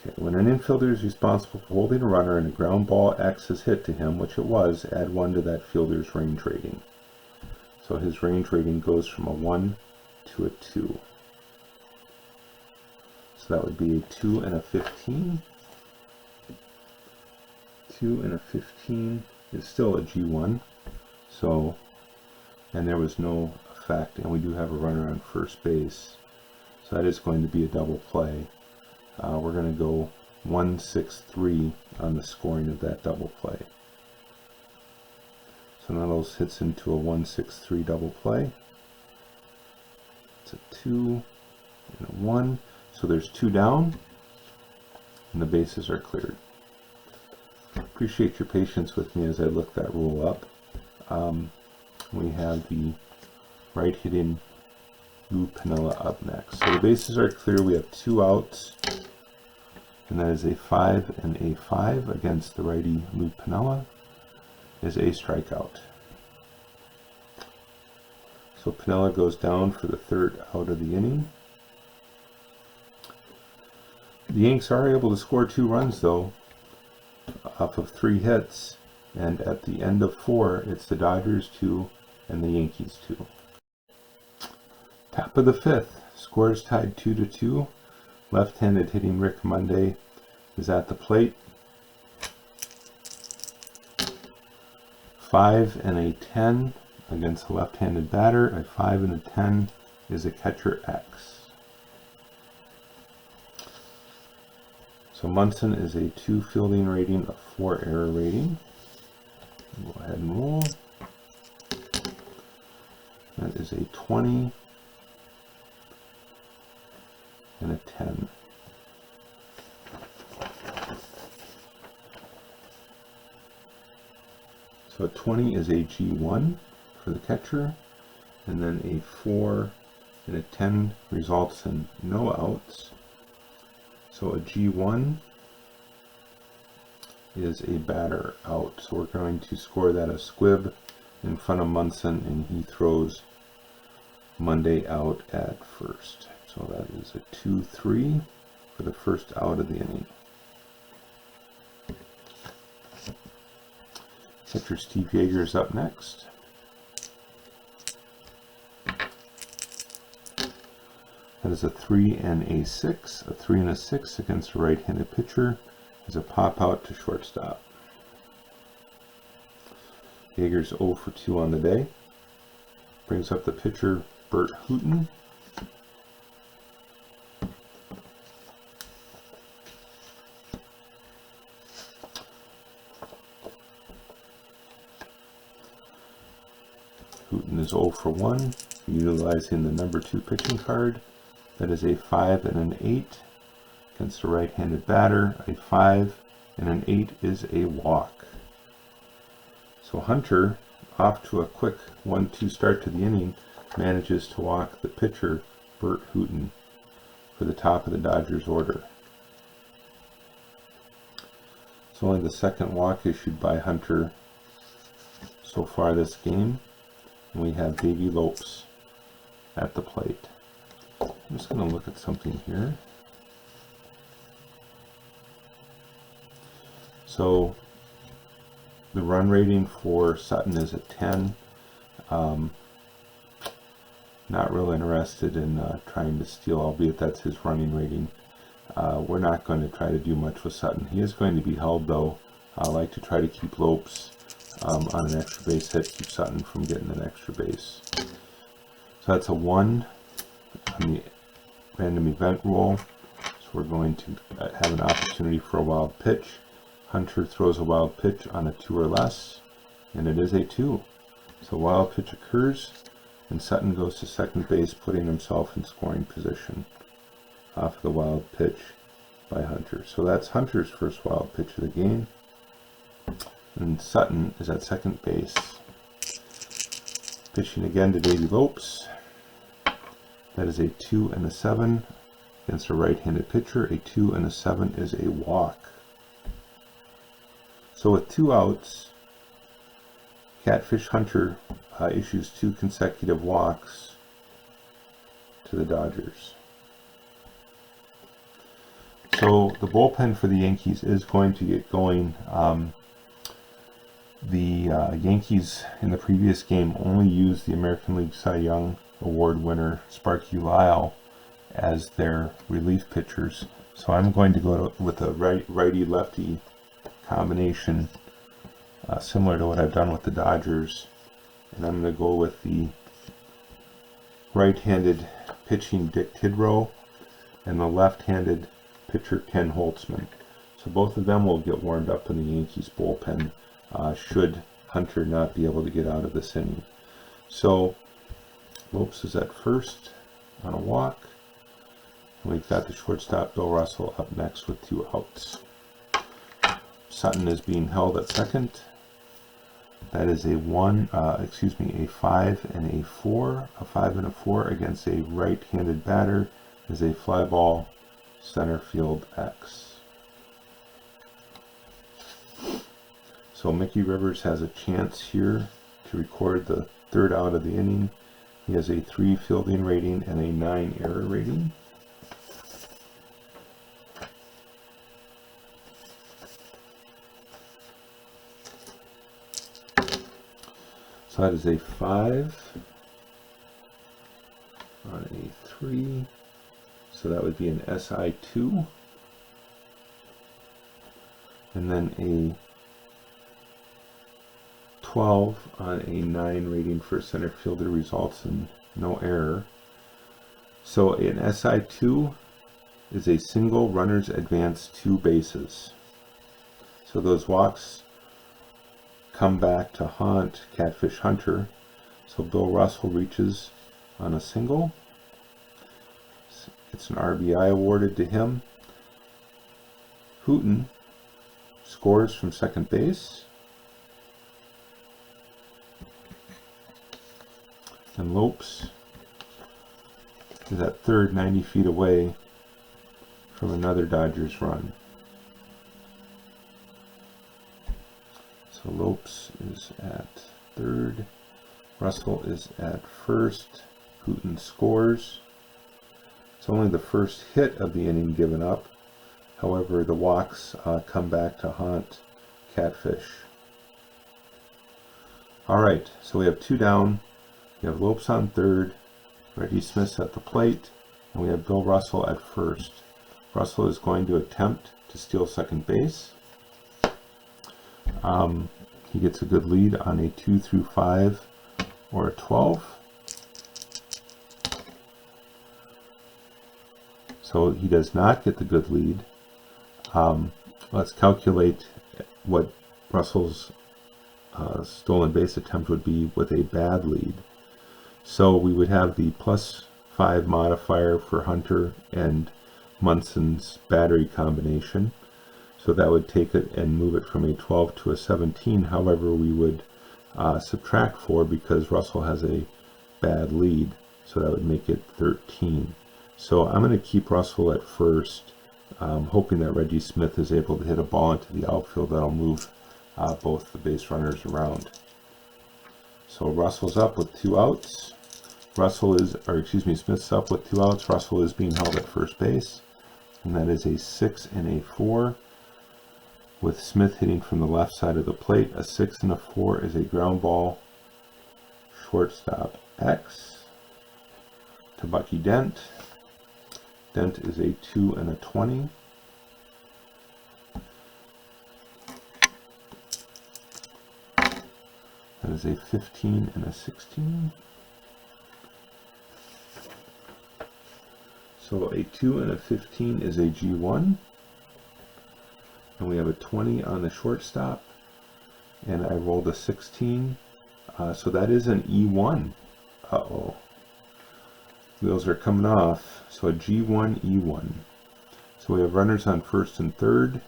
Okay, when an infielder is responsible for holding a runner and a ground ball X is hit to him, which it was, add 1 to that fielder's range rating. So his range rating goes from a 1 to a 2. So that would be a 2 and a 15. 2 and a 15 is still a G1. So, and there was no effect, and we do have a runner on first base. So that is going to be a double play. We're going to go 1-6-3 on the scoring of that double play. So Nettles hits into a 1-6-3 double play. It's a 2 and a 1. So there's 2 down. and the bases are cleared. Appreciate your patience with me as I look that rule up. We have the right hitting Lou Piniella up next. So the bases are clear. We have 2 outs, and that is a 5 and a 5 against the righty Lou Piniella is a strikeout. So Piniella goes down for the 3rd out of the inning. The Yanks are able to score 2 runs though off of 3 hits, and at the end of 4 it's the Dodgers 2 and the Yankees 2. Top of the 5th, scores tied 2-2. Left-handed hitting Rick Monday is at the plate. 5 and a 10 against a left-handed batter. A 5 and a 10 is a catcher X. So Munson is a 2 fielding rating, a 4 error rating. Go ahead and roll. That is a 20 and a 10. So a 20 is a G1 for the catcher, and then a 4 and a 10 results in no outs. So a G1 is a batter out. So we're going to score that a squib in front of Munson, and he throws Monday out at first. So that is a 2-3 for the 1st out of the inning. Catcher Steve Yeager is up next. That is a 3 and a 6. A 3 and a 6 against a right-handed pitcher is a pop out to shortstop. Yeager's 0 for 2 on the day. Brings up the pitcher Bert Hooton. Hooton is 0 for 1, utilizing the number 2 pitching card. That is a 5 and an 8 against a right-handed batter. A 5 and an 8 is a walk. So Hunter, off to a quick 1-2 start to the inning, manages to walk the pitcher Bert Hooton for the top of the Dodgers order. It's only the 2nd walk issued by Hunter so far this game. And we have Davey Lopes at the plate. I'm just going to look at something here. So the run rating for Sutton is a 10. Not real interested in trying to steal, albeit that's his running rating. We're not going to try to do much with Sutton. He is going to be held though. I like to try to keep Lopes on an extra base hit, keep Sutton from getting an extra base. So that's a 1 on the random event roll. So we're going to have an opportunity for a wild pitch. Hunter throws a wild pitch on a 2 or less, and it is a 2. So wild pitch occurs, and Sutton goes to second base, putting himself in scoring position off the wild pitch by Hunter. So that's Hunter's first wild pitch of the game. And Sutton is at second base. Pitching again to Davey Lopes. That is a 2 and a 7 against a right-handed pitcher. A 2 and a 7 is a walk. So with 2 outs, Catfish Hunter issues 2 consecutive walks to the Dodgers. So the bullpen for the Yankees is going to get going. The Yankees in the previous game only used the American League Cy Young Award winner Sparky Lyle as their relief pitchers. So I'm going to go with a righty-lefty combination, similar to what I've done with the Dodgers. And I'm going to go with the right-handed pitching Dick Tidrow and the left-handed pitcher Ken Holtzman. So both of them will get warmed up in the Yankees bullpen should Hunter not be able to get out of this inning. So Lopes is at first on a walk. We've got the shortstop Bill Russell up next with 2 outs. Sutton is being held at second. That is a 5 and a 4. A 5 and a 4 against a right-handed batter is a fly ball, center field X. So Mickey Rivers has a chance here to record the 3rd out of the inning. He has a 3 fielding rating and a 9 error rating. So that is a 5 on a 3. So that would be an SI2. And then a 12 on a 9 rating for center fielder results in no error. So an SI2 is a single runners advance 2 bases. So those walks come back to haunt Catfish Hunter. So Bill Russell reaches on a single. It's an RBI awarded to him. Hooten scores from second base. And Lopes is at third, 90 feet away from another Dodgers run. So Lopes is at third, Russell is at first, Hooten scores. It's only the first hit of the inning given up. However, the walks come back to haunt Catfish. Alright, so we have 2 down. We have Lopes on third, Reggie Smith at the plate, and we have Bill Russell at first. Russell is going to attempt to steal second base. He gets a good lead on a 2 through 5 or a 12. So he does not get the good lead. Let's calculate what Russell's stolen base attempt would be with a bad lead. So we would have the +5 modifier for Hunter and Munson's battery combination. So that would take it and move it from a 12 to a 17. However, we would subtract 4 because Russell has a bad lead. So that would make it 13. So I'm going to keep Russell at first, hoping that Reggie Smith is able to hit a ball into the outfield that'll move both the base runners around. So Russell's up with 2 outs. Smith's up with 2 outs. Russell is being held at first base. And that is a 6 and a 4. With Smith hitting from the left side of the plate, a 6 and a 4 is a ground ball, shortstop X to Bucky Dent. Dent is a 2 and a 20. That is a 15 and a 16. So a 2 and a 15 is a G1. And we have a 20 on the shortstop. And I rolled a 16. So that is an E1. Uh-oh. Wheels are coming off. So a G1, E1. So we have runners on first and third.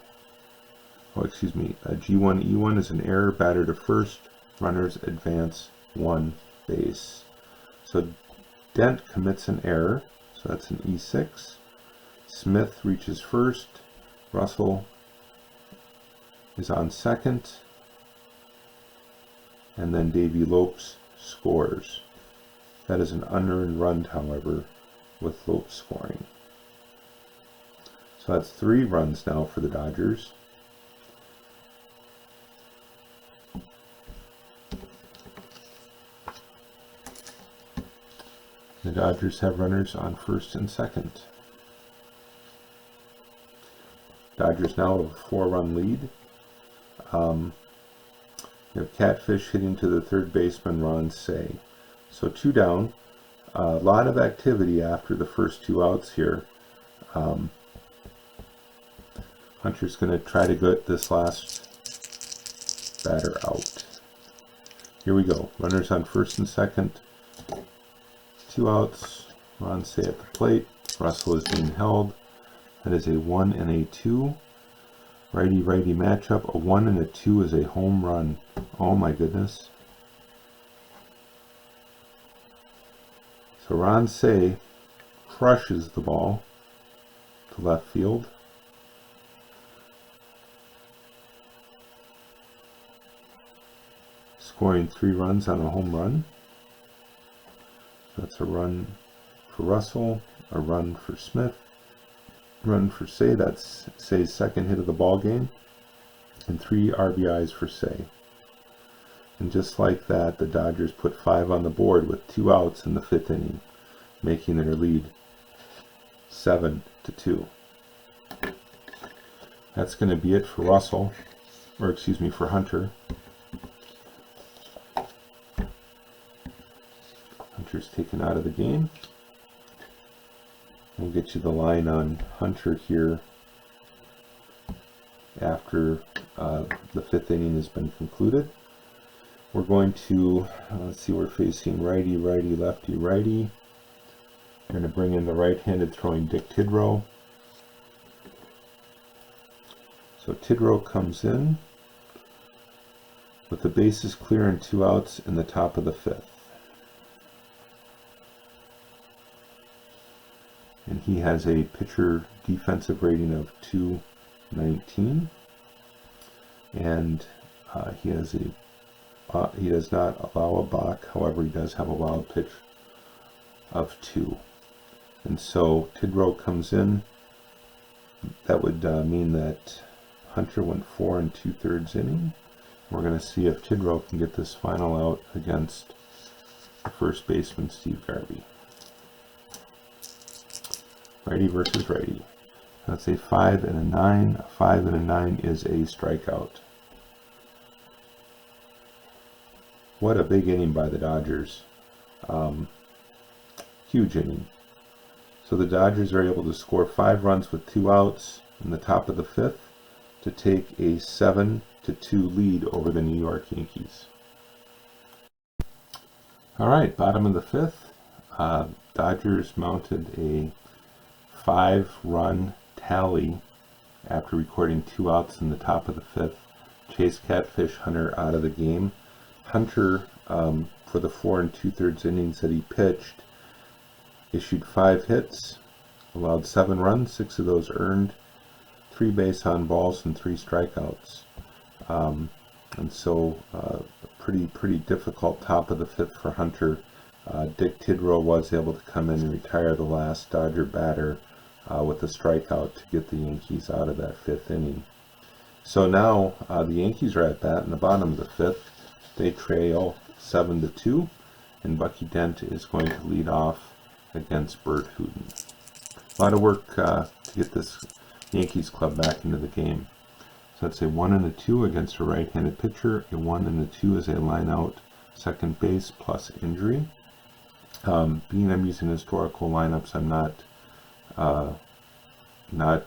A G1, E1 is an error. Batter to first. Runners advance 1 base. So Dent commits an error. So that's an E6. Smith reaches first. Russell is on second. And then Davey Lopes scores. That is an unearned run, however, with Lopes scoring. So that's 3 runs now for the Dodgers. The Dodgers have runners on first and second. Dodgers now have a 4-run lead. You have Catfish hitting to the third baseman, Ron Say. So 2 down. A lot of activity after the first 2 outs here. Hunter's going to try to get this last batter out. Here we go. Runners on first and second. 2 outs. Ron Say at the plate. Russell is being held. That is a 1 and a 2. Righty-righty matchup. A 1 and a 2 is a home run. Oh my goodness. So Ron Cey crushes the ball to left field. Scoring 3 runs on a home run. That's a run for Russell, a run for Smith, run for Cey. That's Cey's second hit of the ball game, and 3 RBIs for Cey. And just like that, the Dodgers put 5 on the board with 2 outs in the 5th inning, making their lead 7-2. That's going to be it for Russell, or excuse me, for Hunter. Hunter's taken out of the game. We'll get you the line on Hunter here after the 5th inning has been concluded. We're going to, let's see, we're facing righty, righty, lefty, righty. We're going to bring in the right-handed throwing Dick Tidrow. So Tidrow comes in with the bases clear and 2 outs in the top of the 5th. And he has a pitcher defensive rating of 219. And he does not allow a balk. However, he does have a wild pitch of 2. And so Tidrow comes in. That would mean that Hunter went 4 2/3 inning. We're going to see if Tidrow can get this final out against the first baseman, Steve Garvey. Righty versus righty. That's a 5 and a 9. A 5 and a 9 is a strikeout. What a big inning by the Dodgers. Huge inning. So the Dodgers are able to score 5 runs with 2 outs in the top of the 5th to take a 7-2 lead over the New York Yankees. All right, bottom of the 5th. Dodgers mounted a 5-run tally after recording 2 outs in the top of the 5th. Chased Catfish Hunter out of the game. Hunter, for the 4 2/3 innings that he pitched, issued 5 hits, allowed 7 runs, 6 of those earned, 3 base on balls, and 3 strikeouts. And so, pretty difficult top of the 5th for Hunter. Dick Tidrow was able to come in and retire the last Dodger batter with a strikeout to get the Yankees out of that 5th inning. So now the Yankees are at bat in the bottom of the 5th. They trail 7-2, and Bucky Dent is going to lead off against Bert Hooten. A lot of work to get this Yankees club back into the game. So that's a 1 and a 2 against a right-handed pitcher. A 1 and a 2 is a line-out second base plus injury. Being I'm using historical lineups, I'm not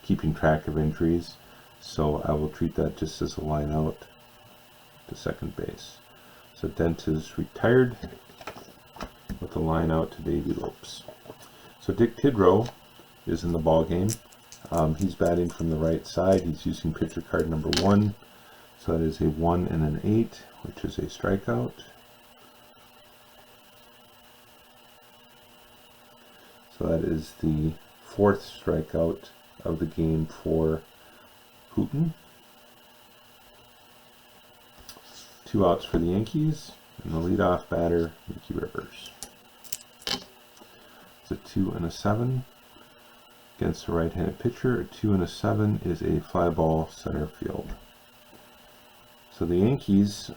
keeping track of injuries, so I will treat that just as a line-out to second base. So Dent is retired with a line out to Davey Lopes. So Dick Tidrow is in the ball game. He's batting from the right side. He's using pitcher card number 1. So that is a 1 and an 8, which is a strikeout. So that is the 4th strikeout of the game for Hooten. 2 outs for the Yankees, and the leadoff batter, Mickey Rivers. It's a 2 and a 7 against a right-handed pitcher. A 2 and a 7 is a fly ball center field. So the Yankees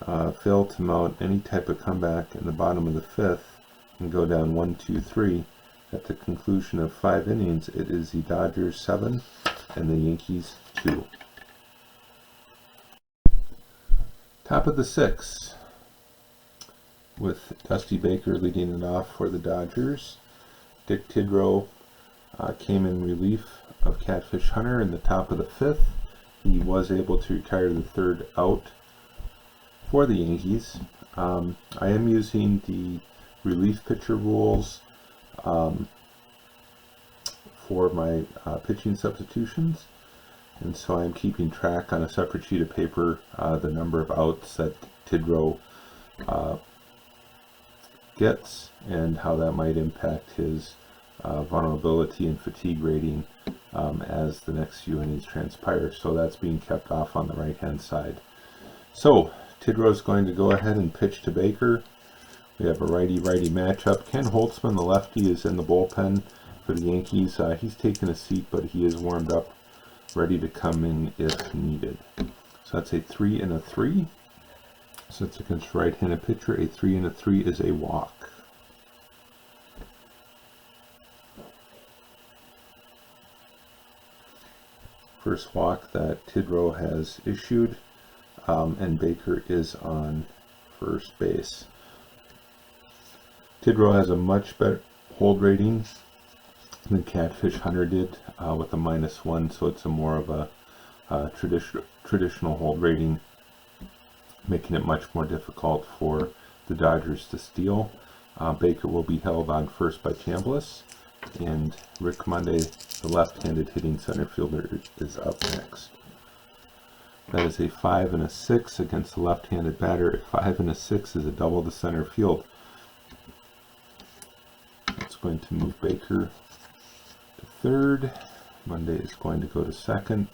fail to mount any type of comeback in the bottom of the 5th and go down 1-2-3. At the conclusion of 5 innings, it is the Dodgers 7 and the Yankees 2. Top of the 6th, with Dusty Baker leading it off for the Dodgers. Dick Tidrow came in relief of Catfish Hunter in the top of the 5th. He was able to retire the 3rd out for the Yankees. I am using the relief pitcher rules for my pitching substitutions. And so I'm keeping track on a separate sheet of paper the number of outs that Tidrow gets and how that might impact his vulnerability and fatigue rating as the next few innings transpire. So that's being kept off on the right hand side. So Tidrow is going to go ahead and pitch to Baker. We have a righty-righty matchup. Ken Holtzman, the lefty, is in the bullpen for the Yankees. He's taken a seat, but he is warmed up, ready to come in if needed. So that's a 3 and a 3. So it's against a right-handed pitcher. A 3 and a 3 is a walk. First walk that Tidrow has issued, and Baker is on first base. Tidrow has a much better hold rating than Catfish Hunter did with a -1, so it's a more of a traditional hold rating, making it much more difficult for the Dodgers to steal. Baker will be held on first by Chambliss, and Rick Monday, the left-handed hitting center fielder, is up next. That is a 5 and a 6 against the left-handed batter. A 5 and a 6 is a double to center field. It's going to move Baker to third. Monday is going to go to second.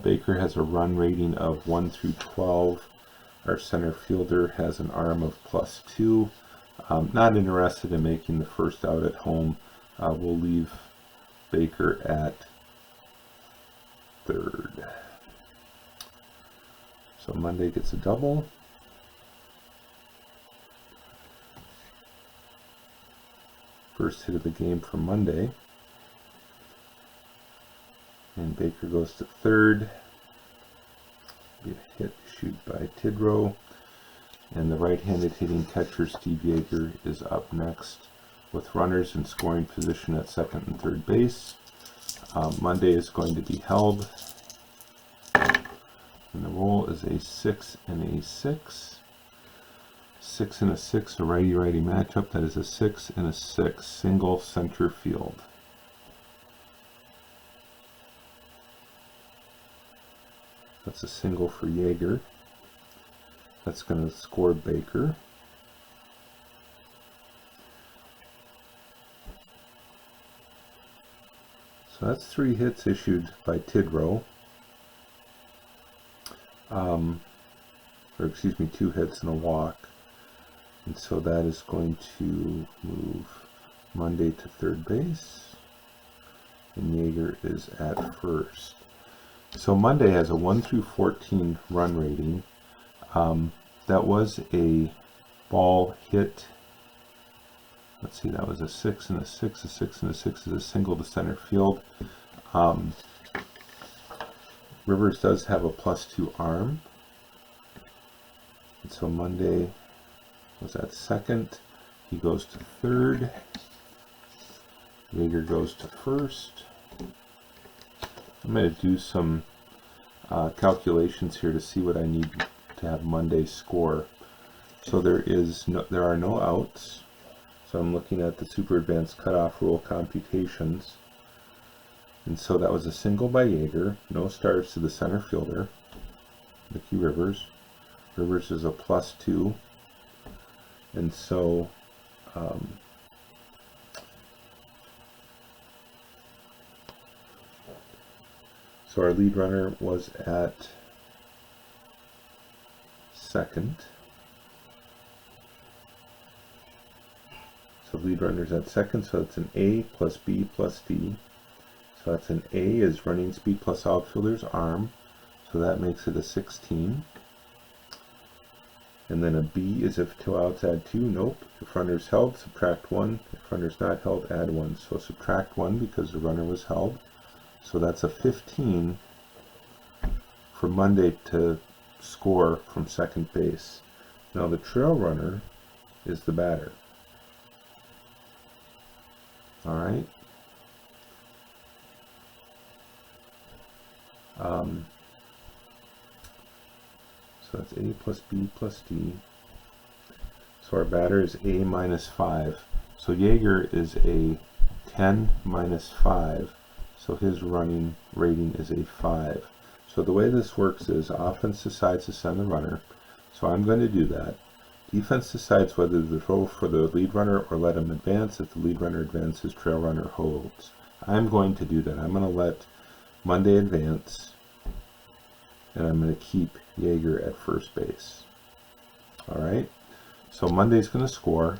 Baker has a run rating of 1 through 12. Our center fielder has an arm of +2. Not interested in making the first out at home. We'll leave Baker at third. So Monday gets a double. First hit of the game for Monday. And Baker goes to third. Be a hit issued by Tidrow. And the right-handed hitting catcher, Steve Yeager, is up next with runners in scoring position at second and third base. Monday is going to be held. And the roll is a 6 and a 6. 6 and a 6, a righty-righty matchup. That is a 6 and a 6, single center field. That's a single for Yeager. That's going to score Baker. So that's 3 hits issued by Tidrow. Or excuse me, 2 hits and a walk. And so that is going to move Monday to third base. And Yeager is at first. So Monday has a 1 through 14 run rating. That was a ball hit. Let's see, that was a 6 and a 6. A 6 and a 6 is a single to center field. Rivers does have a +2 arm. And so Monday was at second. He goes to third. Yeager goes to first. I'm going to do some calculations here to see what I need to have Monday score. So there are no outs. So I'm looking at the super advanced cutoff rule computations. And so that was a single by Yeager, no starts to the center fielder, Mickey Rivers. Rivers is a +2. And so so our lead runner was at second. So lead runner's at second, so it's an A plus B plus D. So that's an A is running speed plus outfielder's arm. So that makes it a 16. And then a B is if 2 outs, add 2. Nope. If runner's held, subtract 1. If runner's not held, add 1. So subtract 1 because the runner was held. So that's a 15 for Monday to score from second base. Now the trail runner is the batter. Alright. So that's A plus B plus D. So our batter is A minus 5. So Yeager is a 10 minus 5, so his running rating is a 5. So the way this works is offense decides to send the runner, so I'm going to do that. Defense decides whether to throw for the lead runner or let him advance. If the lead runner advances, trail runner holds. I'm going to do that. I'm going to let Monday advance, and I'm going to keep Yeager at first base. Alright, so Monday's going to score.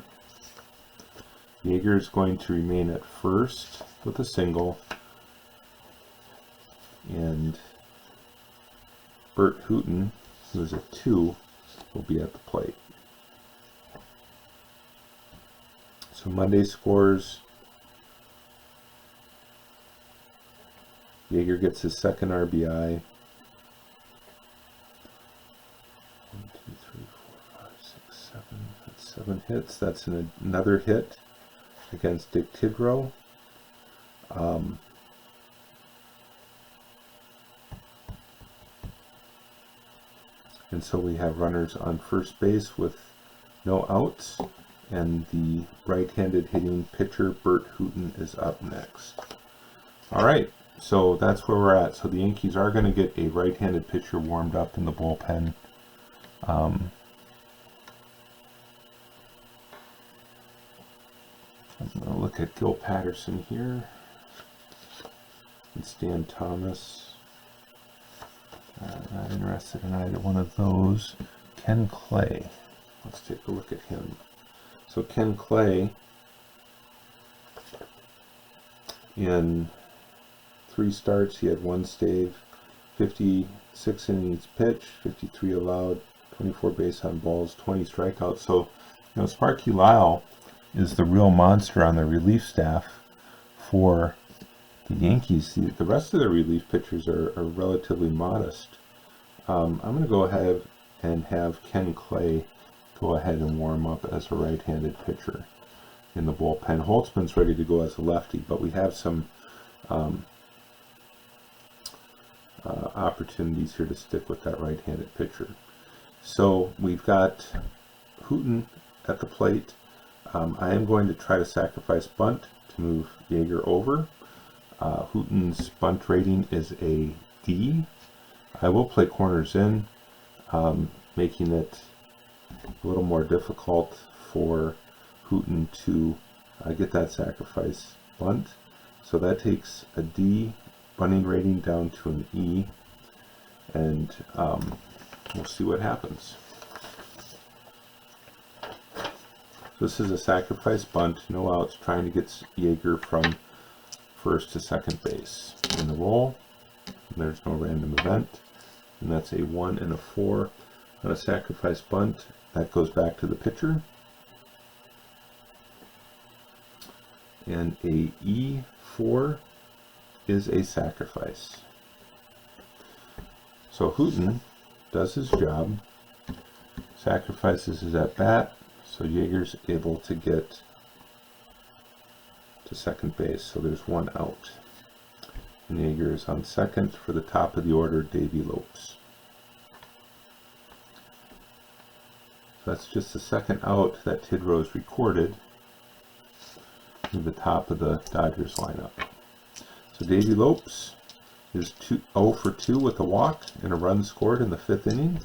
Yeager is going to remain at first with a single, and Bert Hooton, who is at 2, will be at the plate. So Monday scores. Yeager gets his second RBI. 1, 2, 3, 4, 5, 6, 7. That's 7 hits. That's another hit against Dick Tidrow. And so we have runners on first base with no outs, and the right-handed hitting pitcher Bert Hooton is up next. Alright, so that's where we're at. So the Yankees are going to get a right-handed pitcher warmed up in the bullpen. I'm going to look at Gil Patterson here and Stan Thomas. Not interested in either one of those. Ken Clay. Let's take a look at him. So Ken Clay, in 3 starts, he had 1 save, 56 innings pitched, 53 allowed, 24 base on balls, 20 strikeouts. So, you know, Sparky Lyle is the real monster on the relief staff for the Yankees. The rest of the relief pitchers are relatively modest. I'm going to go ahead and have Ken Clay go ahead and warm up as a right-handed pitcher in the bullpen. Holtzman's ready to go as a lefty, but we have some opportunities here to stick with that right-handed pitcher. So we've got Hooton at the plate. I am going to try to sacrifice bunt to move Yeager over. Hooton's bunt rating is a D. I will play corners in, making it a little more difficult for Hooton to get that sacrifice bunt. So that takes a D bunting rating down to an E, and we'll see what happens. This is a sacrifice bunt, no outs, trying to get Yeager from first to second base. In the roll, and there's no random event, and that's a 1 and a 4 on a sacrifice bunt. That goes back to the pitcher. And a E4 is a sacrifice. So Hooton does his job, sacrifices his at bat, so Yeager's able to get to second base, so there's 1 out. And Yeager is on second for the top of the order, Davey Lopes. So that's just the second out that Tidrow's recorded in the top of the Dodgers lineup. So Davey Lopes is 0 for 2 with a walk and a run scored in the 5th inning.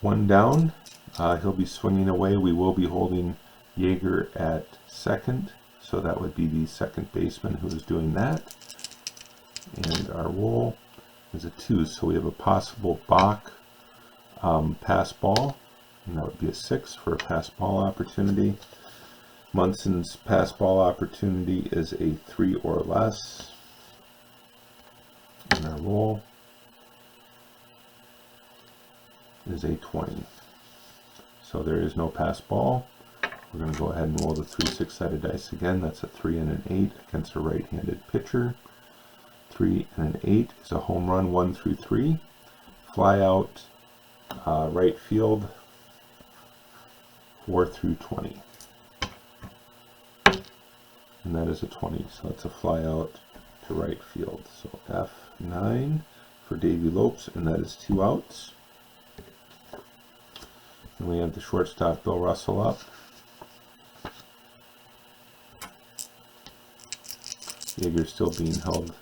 1 down. He'll be swinging away. We will be holding Yeager at second, so that would be the second baseman who is doing that. And our roll is a 2, so we have a possible Bach pass ball, and that would be a 6 for a pass ball opportunity. Munson's pass ball opportunity is a 3 or less. And our roll is a 20. So there is no pass ball. We're going to go ahead and roll the 3 6-sided dice again. That's a 3 and an 8 against a right-handed pitcher. 3 and an 8 is a home run, 1 through 3. Fly out, right field, 4 through 20. And that is a 20, so that's a fly out to right field. So F9 for Davey Lopes, and that is 2 outs. And we have the shortstop Bill Russell up. Yeager's still being held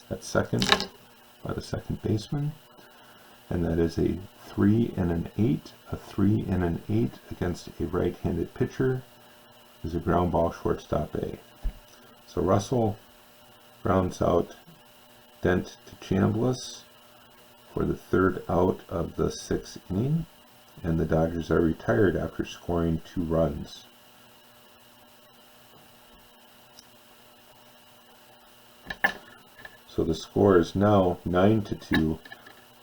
at second by the second baseman. And that is a 3 and an 8. A 3 and an 8 against a right-handed pitcher is a ground ball, shortstop A. So Russell grounds out Dent to Chambliss for the third out of the 6th inning, and the Dodgers are retired after scoring 2 runs. So the score is now 9-2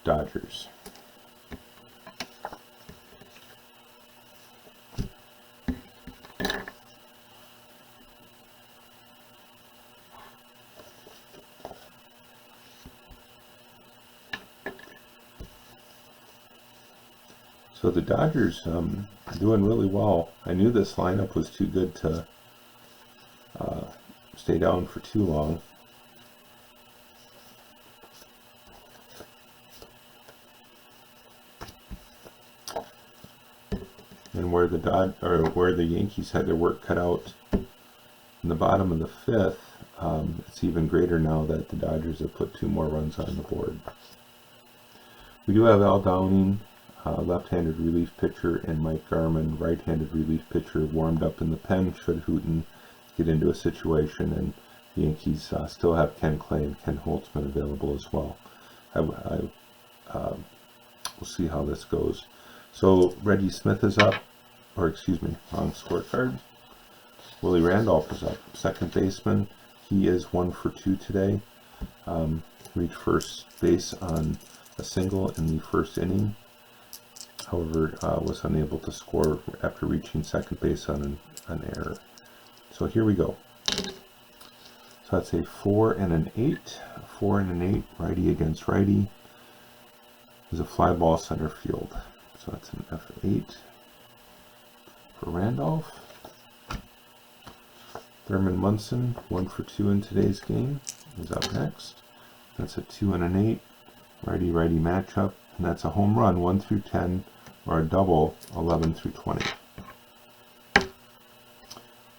Dodgers. So the Dodgers doing really well. I knew this lineup was too good to stay down for too long. And where the Yankees had their work cut out in the bottom of the 5th, it's even greater now that the Dodgers have put 2 more runs on the board. We do have Al Downing, left-handed relief pitcher, and Mike Garman, right-handed relief pitcher, warmed up in the pen should Hooten get into a situation, and the Yankees still have Ken Clay and Ken Holtzman available as well. We'll see how this goes. So Reggie Smith is up, or excuse me, wrong scorecard. Willie Randolph is up, second baseman. He is 1 for 2 today. Reached first base on a single in the 1st inning. However, was unable to score after reaching second base on an error. So here we go. So that's a 4 and an 8. 4 and an 8, righty against righty. Is a fly ball center field. So that's an F8 for Randolph. Thurman Munson, 1 for 2 in today's game, is up next. That's a 2 and an 8, righty-righty matchup, and that's a home run, 1 through 10, or a double, 11 through 20.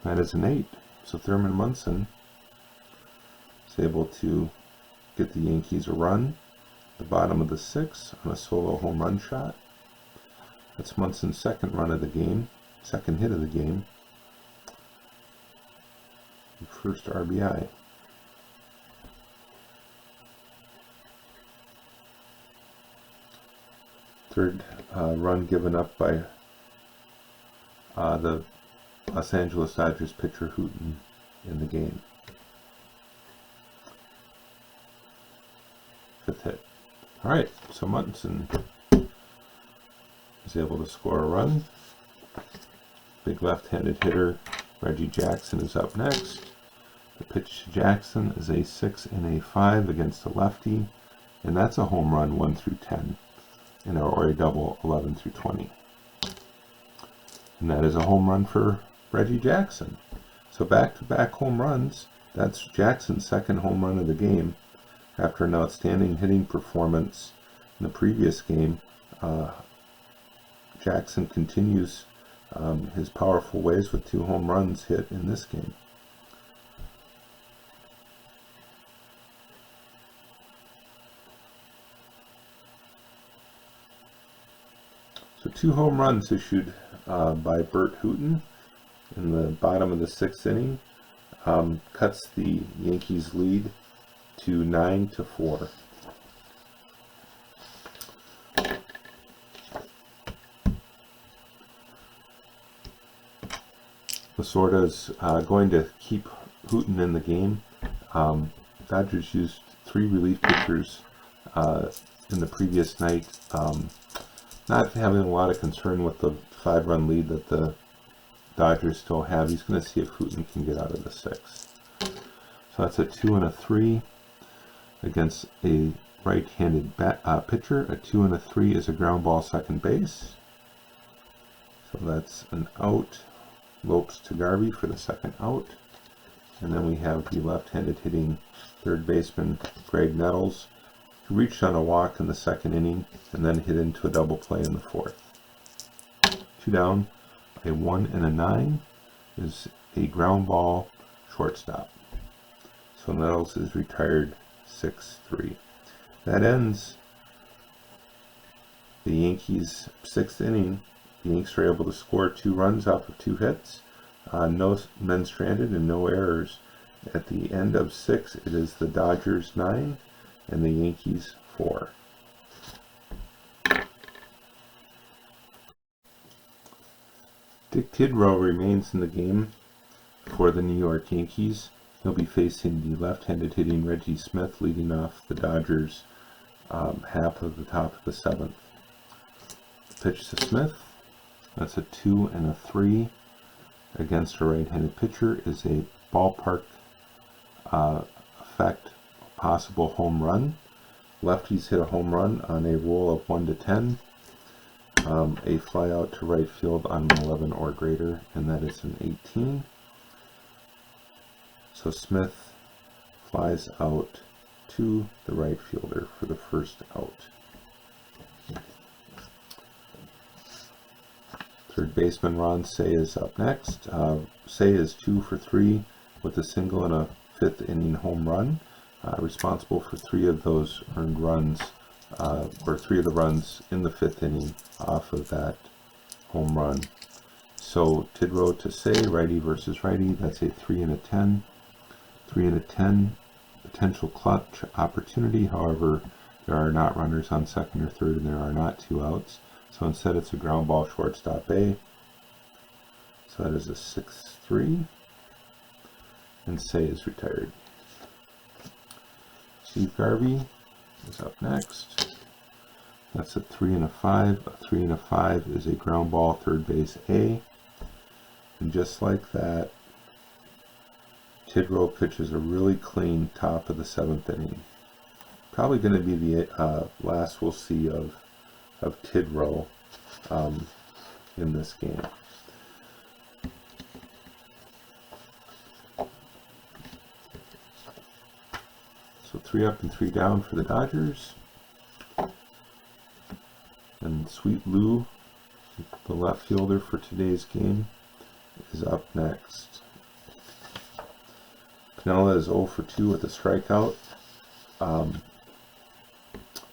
That is an 8. So Thurman Munson is able to get the Yankees a run at the bottom of the 6th on a solo home run shot. That's Munson's second run of the game, second hit of the game, and first RBI. Third run given up by the Los Angeles Dodgers pitcher Hooten in the game. 5th hit. Alright, so Munson is able to score a run. Big left-handed hitter Reggie Jackson is up next. The pitch to Jackson is a 6 and a 5 against a lefty, and that's a home run, 1 through 10, or a double, 11 through 20. And that is a home run for Reggie Jackson. So back-to-back home runs. That's Jackson's second home run of the game after an outstanding hitting performance in the previous game. Jackson continues his powerful ways with 2 home runs hit in this game. So 2 home runs issued by Bert Hooten in the bottom of the 6th inning, cuts the Yankees lead to 9-4. Lasorda is going to keep Hooten in the game. Dodgers used 3 relief pitchers in the previous night. Not having a lot of concern with the 5-run lead that the Dodgers still have. He's going to see if Hooten can get out of the 6th. So that's a 2 and a 3 against a right-handed pitcher. A 2 and a 3 is a ground ball second base. So that's an out. Lopes to Garvey for the second out. And then we have the left-handed hitting third baseman Greg Nettles, who reached on a walk in the 2nd inning and then hit into a double play in the 4th. 2 down, a 1 and a 9 is a ground ball shortstop. So Nettles is retired 6-3. That ends the Yankees' 6th inning. The Yanks were able to score 2 runs off of 2 hits, no men stranded and no errors. At the end of 6, it is the Dodgers 9 and the Yankees 4. Dick Tidrow remains in the game for the New York Yankees. He'll be facing the left-handed hitting Reggie Smith, leading off the Dodgers half of the top of the 7th. Pitch to Smith. That's a 2 and a 3 against a right-handed pitcher. Is a ballpark effect possible home run. Lefties hit a home run on a roll of 1 to 10. A fly out to right field on an 11 or greater, and that is an 18. So Smith flies out to the right fielder for the first out. Third baseman Ron Cey is up next. Cey is 2 for 3 with a single and a 5th inning home run, responsible for 3 of those earned runs, or 3 of the runs in the 5th inning off of that home run. So Tidrow to Cey, righty versus righty. That's a 3 and a 10. 3 and a 10 potential clutch opportunity. However, there are not runners on second or third, and there are not 2 outs. So instead, it's a ground ball shortstop A. So that is a 6-3, and Cey is retired. Steve Garvey is up next. That's a 3 and a 5. A 3 and a 5 is a ground ball third base A, and just like that, Tidrow pitches a really clean top of the 7th inning. Probably going to be the last we'll see of Tidrow in this game. So 3 up and 3 down for the Dodgers. And Sweet Lou, the left fielder for today's game, is up next. Piniella is 0 for 2 with a strikeout. And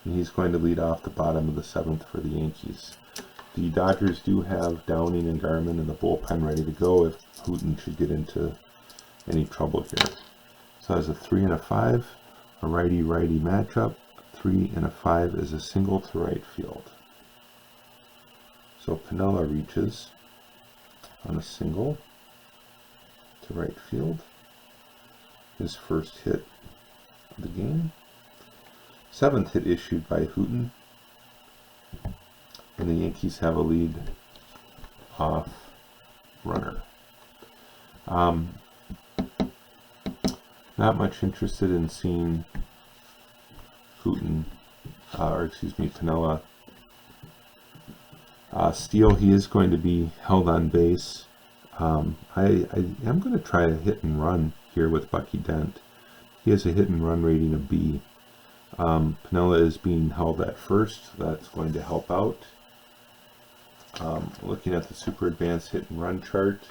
he's going to lead off the bottom of the 7th for the Yankees. The Dodgers do have Downing and Garman in the bullpen ready to go if Hooten should get into any trouble here. So as a 3 and a 5, a righty-righty matchup. 3 and a 5 is a single to right field. So Piniella reaches on a single to right field. His first hit of the game. 7th hit issued by Hooten. And the Yankees have a lead off runner. Not much interested in seeing Piniella steal. He is going to be held on base. I am going to try a hit and run here with Bucky Dent. He has a hit and run rating of B. Piniella is being held at first. That's going to help out. Looking at the super advanced hit and run chart,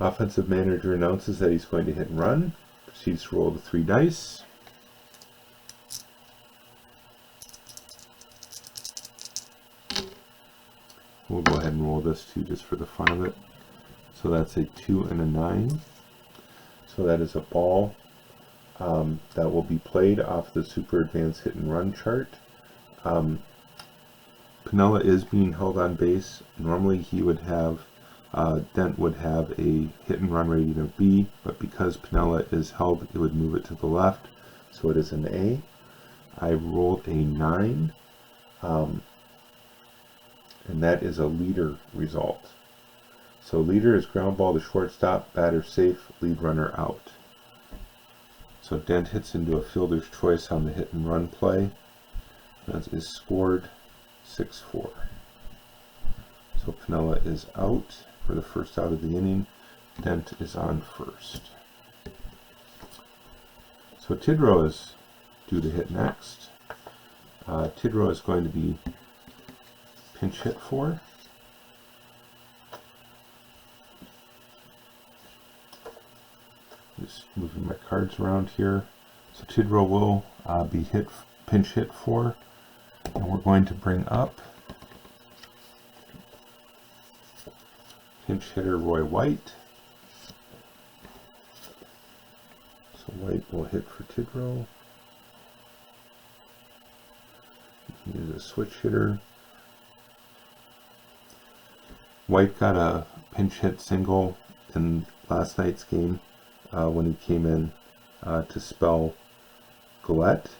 offensive manager announces that he's going to hit and run. Proceeds to roll the 3 dice. We'll go ahead and roll this too, just for the fun of it. So that's a 2 and a 9. So that is a ball that will be played off the super advanced hit and run chart. Piniella is being held on base. Normally he would have, Dent would have a hit and run rating of B, but because Piniella is held, it would move it to the left. So it is an A. I rolled a 9, and that is a leader result. So leader is ground ball to shortstop, batter safe, lead runner out. So Dent hits into a fielder's choice on the hit and run play. That is scored 6-4. So Piniella is out for the first out of the inning. Dent is on first. So Tidrow is due to hit next. Tidrow is going to be pinch hit for. Just moving my cards around here. So Tidrow will be pinch hit for, and we're going to bring up pinch hitter Roy White. So White will hit for Tidrow. You can use a switch hitter. White got a pinch hit single in last night's game when he came in to spell Gillette.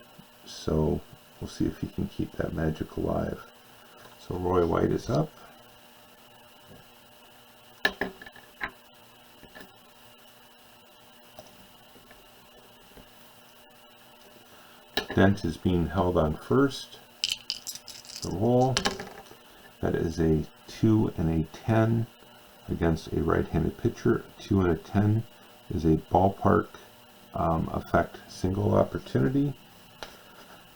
So we'll see if he can keep that magic alive. So Roy White is up. Dent is being held on first. The roll. That is a 2 and a 10 against a right-handed pitcher. 2 and a 10 is a ballpark effect single opportunity.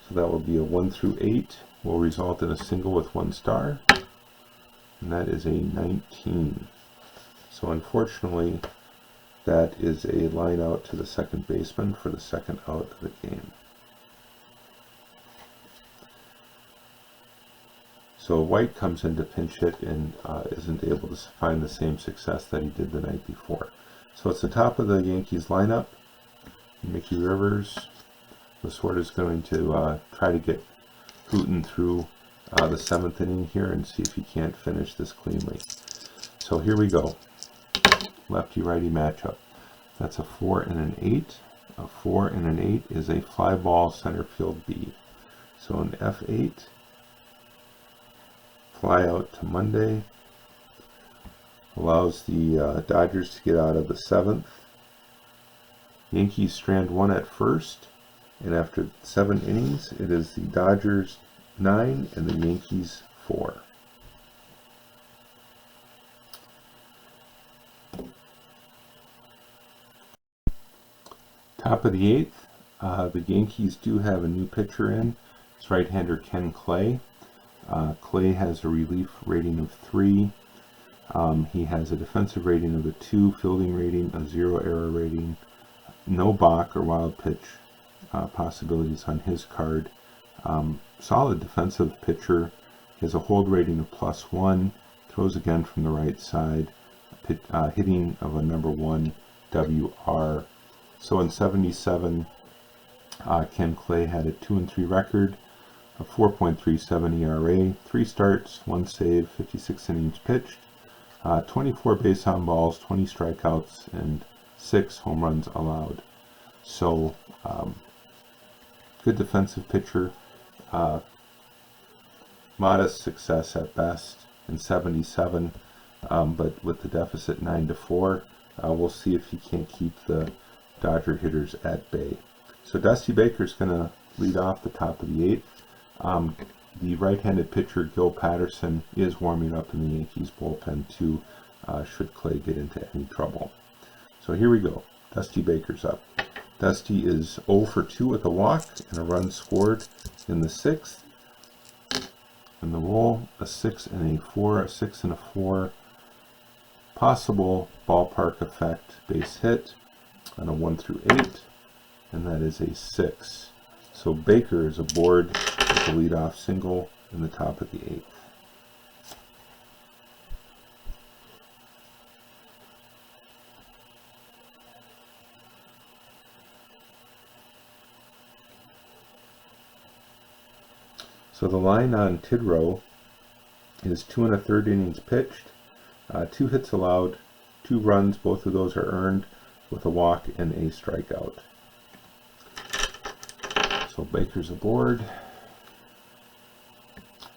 So that will be a 1 through 8. Will result in a single with 1 star. And that is a 19. So unfortunately, that is a line out to the second baseman for the second out of the game. So White comes in to pinch hit and isn't able to find the same success that he did the night before. So it's the top of the Yankees lineup. Mickey Rivers. Lasorda is going to try to get Hooten through the 7th inning here and see if he can't finish this cleanly. So here we go. Lefty-righty matchup. That's a 4 and an 8. A 4 and an 8 is a fly ball center field B. So an F8. Fly out to Monday. Allows the Dodgers to get out of the 7th. Yankees strand 1 at first. And after 7 innings, it is the Dodgers 9 and the Yankees 4. Top of the 8th, the Yankees do have a new pitcher in. It's right-hander Ken Clay. Clay has a relief rating of 3. He has a defensive rating of a 2, fielding rating, a 0 error rating, no balk or wild pitch possibilities on his card. Solid defensive pitcher. He has a hold rating of +1, throws again from the right side, hitting of a number 1 WR. So in 77, Ken Clay had a 2-3 record, a 4.37 ERA, 3 starts, 1 save, 56 innings pitched, 24 base on balls, 20 strikeouts, and 6 home runs allowed. So good defensive pitcher. Modest success at best in 77, but with the deficit 9-4, we'll see if he can't keep the Dodger hitters at bay. So Dusty Baker's going to lead off the top of the 8th. The right-handed pitcher Gil Patterson is warming up in the Yankees bullpen too, should Clay get into any trouble. So here we go. Dusty Baker's up. Dusty is 0 for 2 with a walk and a run scored in the 6th. In the roll, a 6 and a 4, a 6 and a 4. Possible ballpark effect base hit on a 1 through 8, and that is a 6. So Baker is aboard with the leadoff single in the top of the 8th. So the line on Tidrow is 2 1/3 innings pitched, 2 hits allowed, 2 runs, both of those are earned with a walk and a strikeout. So Baker's aboard.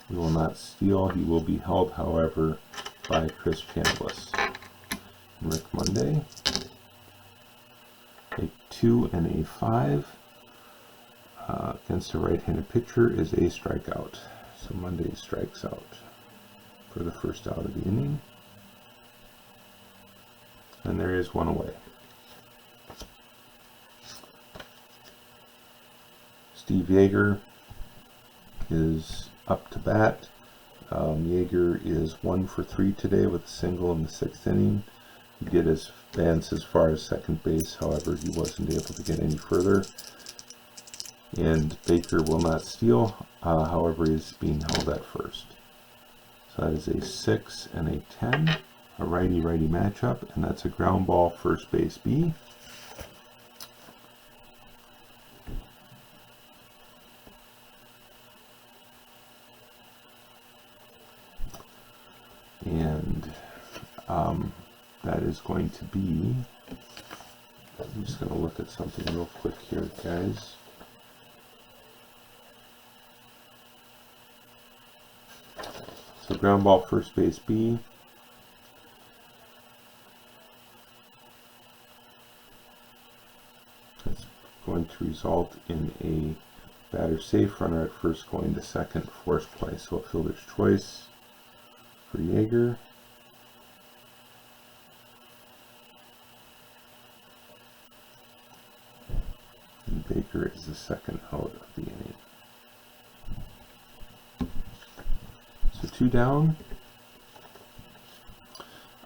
We will not steal. He will be held, however, by Chris Chambliss. Rick Monday, a 2 and a 5. Against a right-handed pitcher is a strikeout. So Monday strikes out for the first out of the inning. And there is 1 away. Steve Yeager is up to bat. Yeager is 1 for 3 today with a single in the 6th inning. He did advance as far as second base, however, he wasn't able to get any further. And Baker will not steal, however, he's being held at first. So that is a 6 and a 10, a righty-righty matchup, and that's a ground ball, first base B. And that is going to be, I'm just going to look at something real quick here, guys. So ground ball, first base B. That's going to result in a batter safe, runner at first going to second, forced play. So a fielder's choice for Yeager. And Baker is the second out of the inning. So 2 down.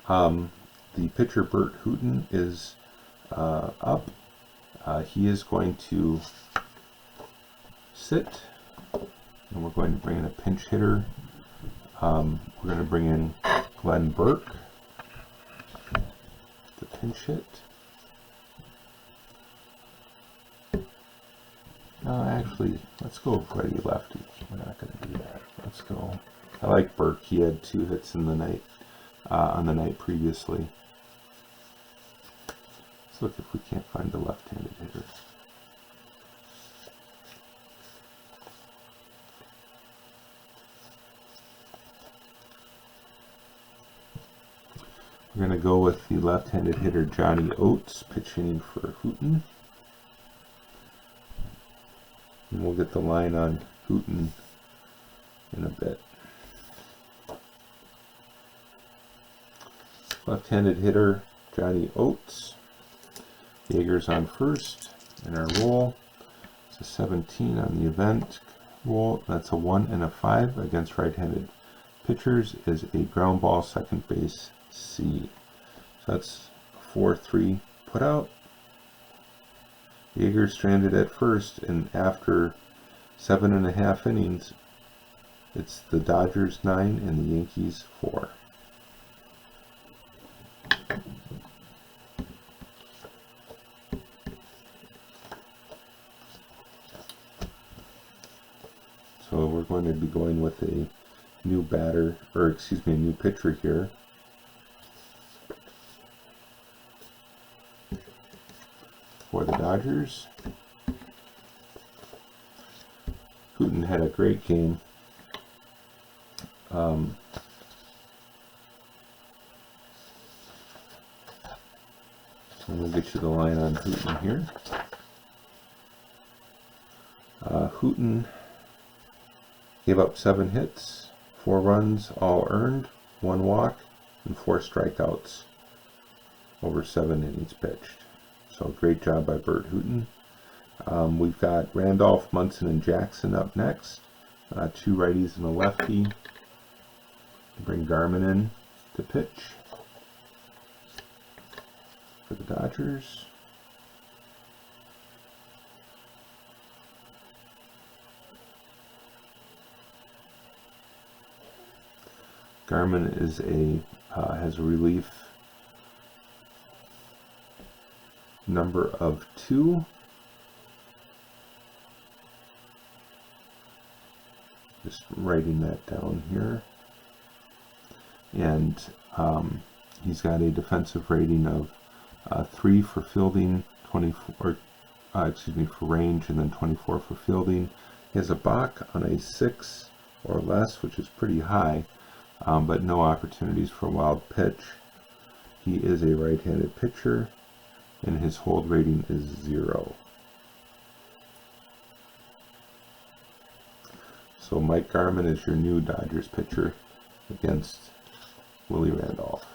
The pitcher Bert Hooton is up. He is going to sit, and we're going to bring in a pinch hitter. We're going to bring in Glenn Burke to pinch hit. Actually, let's go with Freddie lefty. We're not going to do that. Let's go. I like Burke. He had 2 hits in the night, on the night previously. Let's look if we can't find the left-handed hitter. We're going to go with the left-handed hitter Johnny Oates, pitch hitting for Hooton. And we'll get the line on Hooton in a bit. Left-handed hitter Johnny Oates. Yeager's on first in our roll. It's a 17 on the event roll. That's a 1 and a 5 against right-handed pitchers. Is a ground ball, second base C. So that's a 4-3 put out. Yeager stranded at first, and after 7.5 innings, it's the Dodgers 9 and the Yankees 4. So we're going to be going with a new batter, or excuse me, a new pitcher here. For the Dodgers. Hooton had a great game. And we'll get you the line on Hooton here. Hooton gave up 7 hits, 4 runs, all earned, 1 walk, and 4 strikeouts over 7 innings pitched. So great job by Bert Hooton. We've got Randolph, Munson, and Jackson up next. 2 righties and a lefty. Bring Garman in to pitch for the Dodgers. Garman is has a relief number of 2. Just writing that down here. And he's got a defensive rating of 3 for fielding, 24, for range, and then 24 for fielding. He has a balk on a 6 or less, which is pretty high, but no opportunities for a wild pitch. He is a right-handed pitcher, and his hold rating is 0. So Mike Garman is your new Dodgers pitcher against Willie Randolph.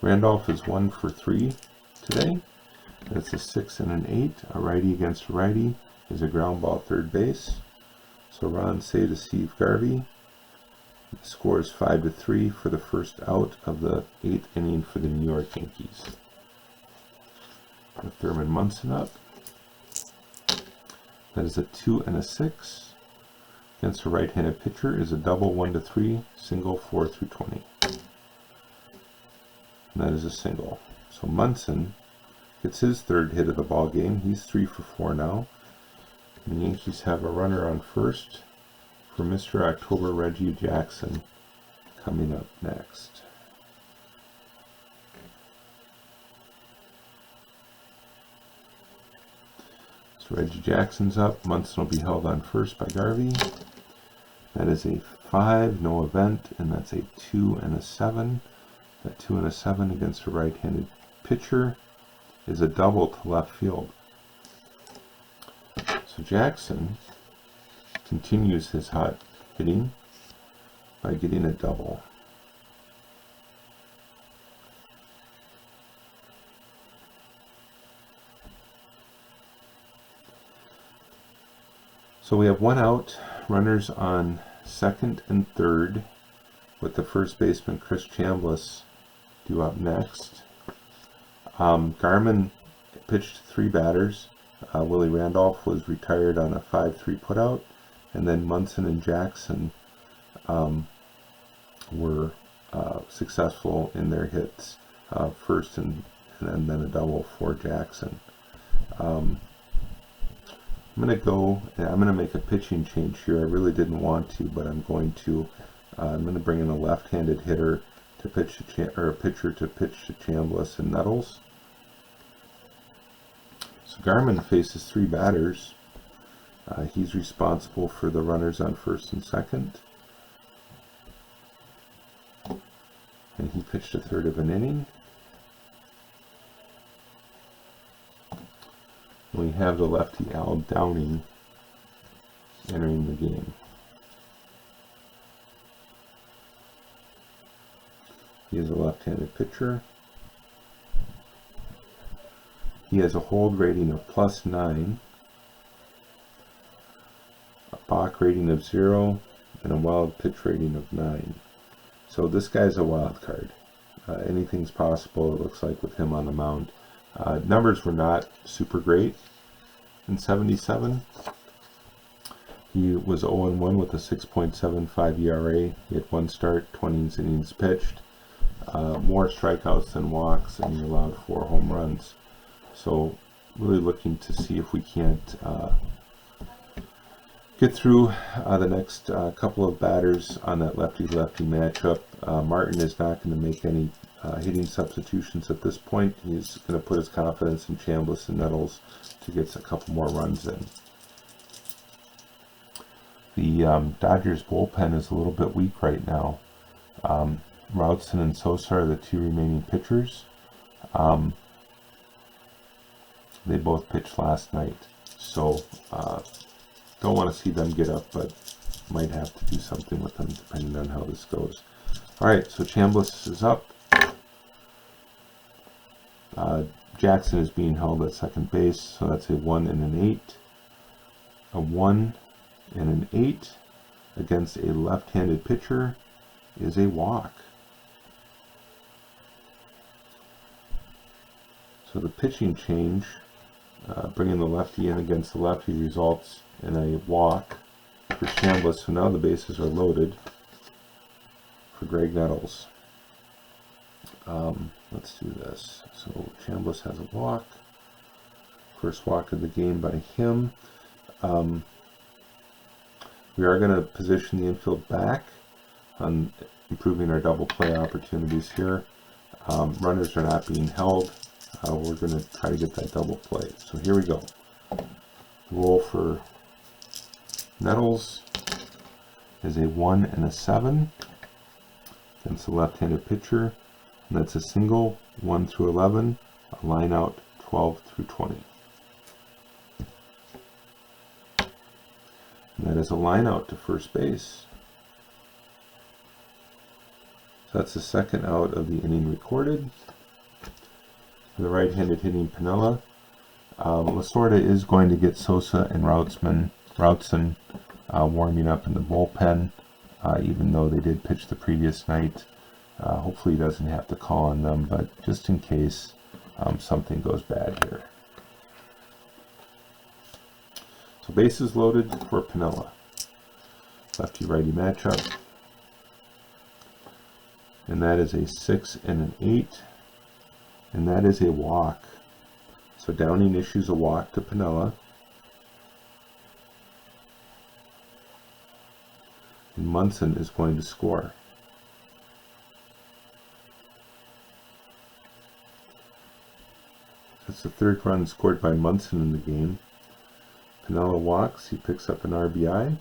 Randolph is 1 for 3 today. That's a 6 and an 8. A righty against a righty is a ground ball, third base. So Ron say to Steve Garvey, The score is 5-3 for the first out of the 8th inning for the New York Yankees. With Thurman Munson up. That is a 2 and a 6. Against a right-handed pitcher is a double 1-3, single 4-20. And that is a single. So Munson gets his third hit of the ball game. He's 3 for 4 now. And the Yankees have a runner on first for Mr. October Reggie Jackson coming up next. So Reggie Jackson's up. Munson will be held on first by Garvey. That is a 5, no event, and that's a 2 and a 7. That 2 and a 7 against a right-handed pitcher is a double to left field. So Jackson continues his hot hitting by getting a double. So we have one out, runners on second and third, with the first baseman Chris Chambliss due up next. Garman pitched 3 batters. Willie Randolph was retired on a 5-3 putout, and then Munson and Jackson were successful in their hits, first and then a double for Jackson. I'm going to make a pitching change here. I really didn't want to, but I'm going to. I'm going to bring in a left-handed hitter to pitch a pitcher to pitch to Chambliss and Nettles. So Garman faces 3 batters. He's responsible for the runners on first and second. And he pitched a third of an inning. We have the lefty Al Downing entering the game. He is a left-handed pitcher. He has a hold rating of +9, a balk rating of 0, and a wild pitch rating of 9. So this guy's a wild card. Anything's possible, it looks like, with him on the mound. Numbers were not super great in 77. He was 0-1 with a 6.75 ERA. He had 1 start, 20 innings pitched, more strikeouts than walks, and he allowed 4 home runs. So really looking to see if we can't get through the next couple of batters on that lefty-lefty matchup. Martin is not going to make any hitting substitutions at this point. He's going to put his confidence in Chambliss and Nettles to get a couple more runs in. The Dodgers bullpen is a little bit weak right now. Routson and Sosa are the 2 remaining pitchers. They both pitched last night, so don't want to see them get up, but might have to do something with them depending on how this goes. Alright, so Chambliss is up. Jackson is being held at second base, so that's a 1 and an 8. A 1 and an 8 against a left-handed pitcher is a walk. So the pitching change, bringing the lefty in against the lefty, results in a walk for Chambliss. So now the bases are loaded for Greg Nettles. Let's do this. So Chambliss has a walk. First walk of the game by him. We are going to position the infield back on improving our double play opportunities here. Runners are not being held. We're going to try to get that double play. So here we go. Roll for Nettles is a 1 and a 7 against the left-handed pitcher. And that's a single, 1 through 11, a line out 12 through 20. And that is a line out to first base. So that's the second out of the inning recorded. For the right-handed hitting Piniella, Lasorda is going to get Sosa and Routson warming up in the bullpen. even though they did pitch the previous night. Hopefully he doesn't have to call on them, but just in case something goes bad here. So bases loaded for Piniella. Lefty-righty matchup. And that is a 6 and an 8. And that is a walk. So Downing issues a walk to Piniella. And Munson is going to score. That's the third run scored by Munson in the game. Piniella walks, he picks up an RBI.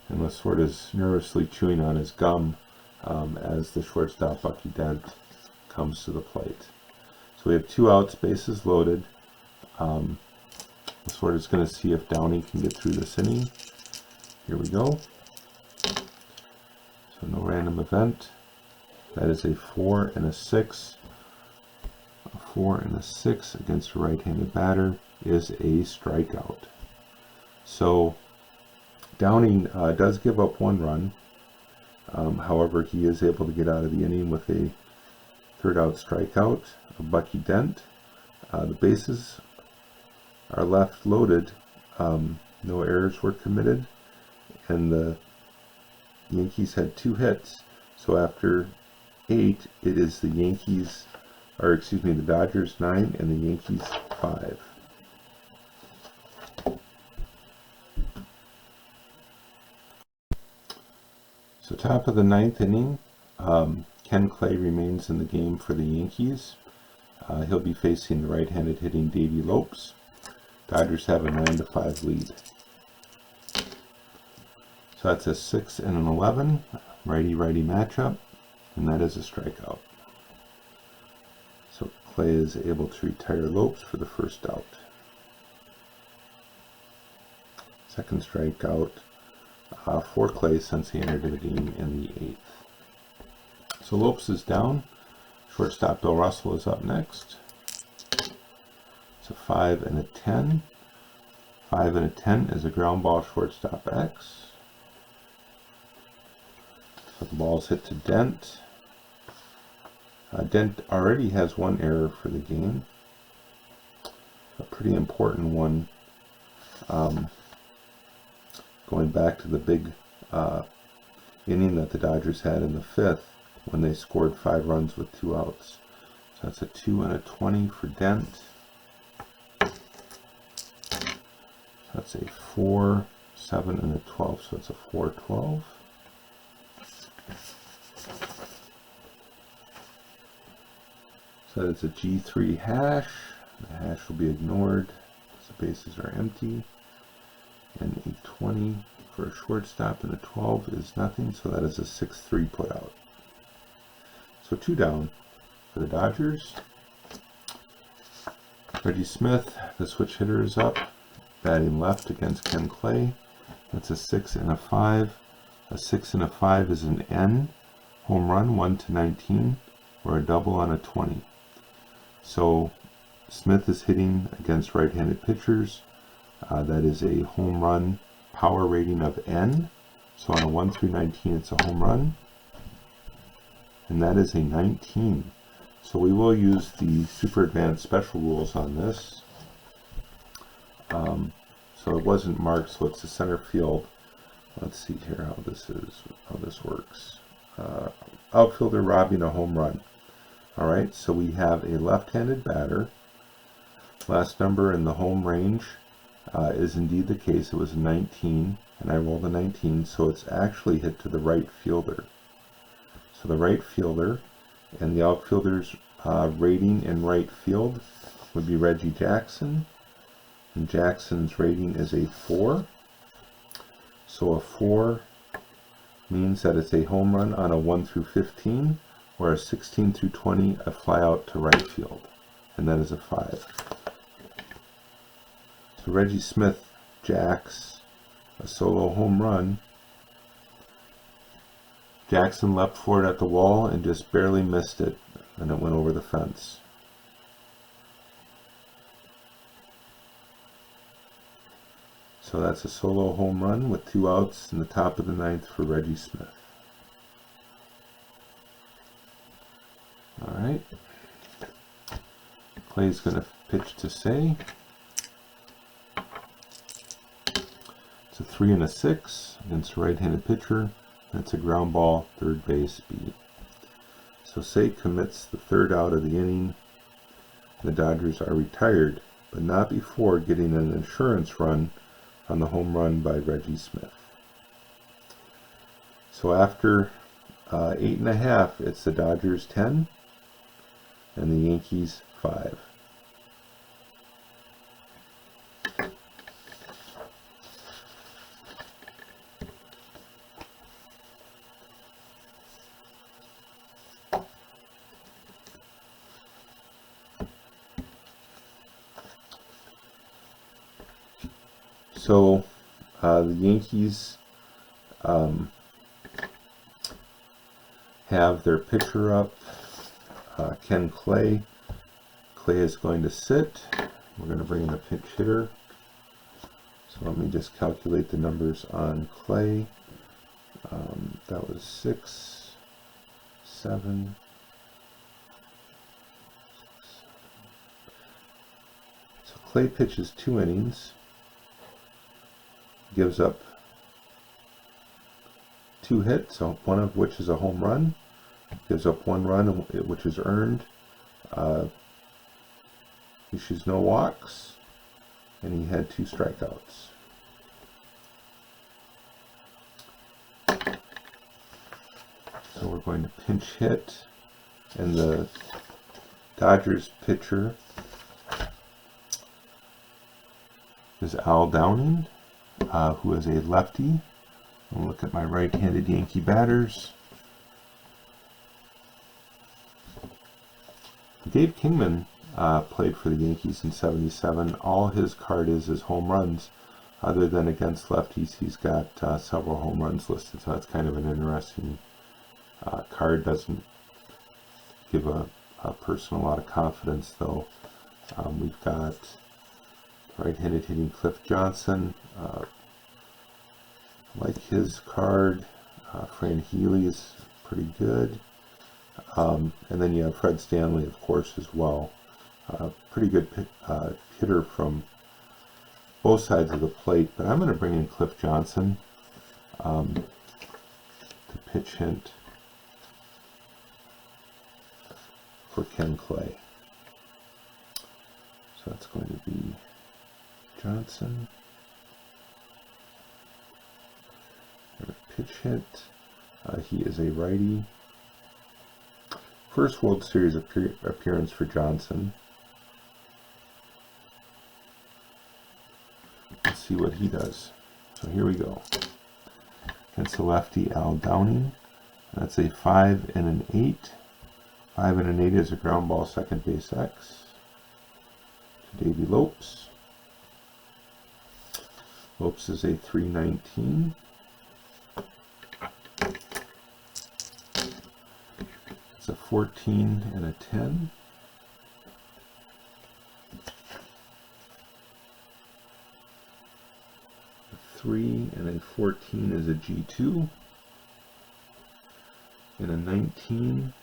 And Lasorda's nervously chewing on his gum as the shortstop Bucky Dent comes to the plate. So we have 2 outs, bases loaded. Lasorda's going to see if Downing can get through this inning. Here we go. So no random event. That is a 4 and a 6. A 4 and a 6 against a right-handed batter is a strikeout. So Downing does give up 1 run. However, he is able to get out of the inning with a 3rd out strikeout of Bucky Dent. The bases are left loaded. No errors were committed, and the Yankees had 2 hits. So after 8, it is the Yankees, or excuse me, the Dodgers 9 and the Yankees 5. So top of the 9th inning, Ken Clay remains in the game for the Yankees. He'll be facing the right-handed hitting Davey Lopes. Dodgers have a 9-5 lead. So that's a 6 and an 11 righty-righty matchup, and that is a strikeout. So Clay is able to retire Lopes for the 1st out. 2nd strikeout for Clay since he entered the game in the 8th. So Lopes is down. Shortstop Bill Russell is up next. It's a 5 and a 10. 5 and a 10 is a ground ball, shortstop X. So the ball's hit to Dent. Dent already has 1 error for the game. A pretty important one. Going back to the big inning that the Dodgers had in the 5th when they scored 5 runs with 2 outs. So that's a 2 and a 20 for Dent. That's a 4, 7, and a 12, so it's a 4-12. So it's a G3 hash. The hash will be ignored because the bases are empty. And a 20 for a shortstop and a 12 is nothing, so that is a 6-3 put out. So 2 down for the Dodgers. Reggie Smith, the switch hitter, is up, batting left against Ken Clay. That's a 6 and a 5. A 6 and a 5 is an N, home run 1-19, or a double on a 20. So Smith is hitting against right-handed pitchers. That is a home run power rating of N. So on a 1 through 19, it's a home run. And that is a 19. So we will use the super advanced special rules on this. So it wasn't marked, so it's the center field. Let's see here how this works. Outfielder robbing a home run. All right, so we have a left-handed batter. Last number in the home range is indeed the case. It was a 19, and I rolled a 19, so it's actually hit to the right fielder. So the right fielder and the outfielder's rating in right field would be Reggie Jackson, and Jackson's rating is a 4. So a 4 means that it's a home run on a 1 through 15, or a 16 through 20, a fly out to right field, and that is a 5. So Reggie Smith jacks a solo home run. Jackson leapt for it at the wall and just barely missed it. and it went over the fence. So that's a solo home run with 2 outs in the top of the 9th for Reggie Smith. All right. Clay's going to pitch to Say. It's a 3 and a 6 against a right-handed pitcher. That's a ground ball, third base, B. So Say commits the 3rd out of the inning. The Dodgers are retired, but not before getting an insurance run on the home run by Reggie Smith. So after 8.5, it's the Dodgers 10 and the Yankees 5. So the Yankees have their pitcher up, Ken Clay. Clay is going to sit. We're going to bring in a pinch hitter. So let me just calculate the numbers on Clay. That was 6, 7. So Clay pitches 2 innings. Gives up 2 hits, one of which is a home run. Gives up 1 run, which is earned. Issues no walks, and he had 2 strikeouts. So we're going to pinch hit, and the Dodgers pitcher is Al Downing, who is a lefty. I'll look at my right-handed Yankee batters. Dave Kingman played for the Yankees in '77. All his card is home runs. Other than against lefties, he's got several home runs listed. So that's kind of an interesting card. Doesn't give a person a lot of confidence, though. We've got right-handed hitting Cliff Johnson. Like his card. Fran Healy is pretty good. And then you have Fred Stanley, of course, as well. Pretty good hitter from both sides of the plate. But I'm going to bring in Cliff Johnson to pitch hint for Ken Clay. So that's going to be Johnson. Pitch hit. He is a righty. First World Series appearance for Johnson. Let's see what he does. So here we go. Against the lefty Al Downing. That's a 5 and an 8. 5 and an 8 is a ground ball, second base X. To Davey Lopes. Lopes is a 319. It's a 14 and a 10. A 3 and a 14 is a G2. And a 19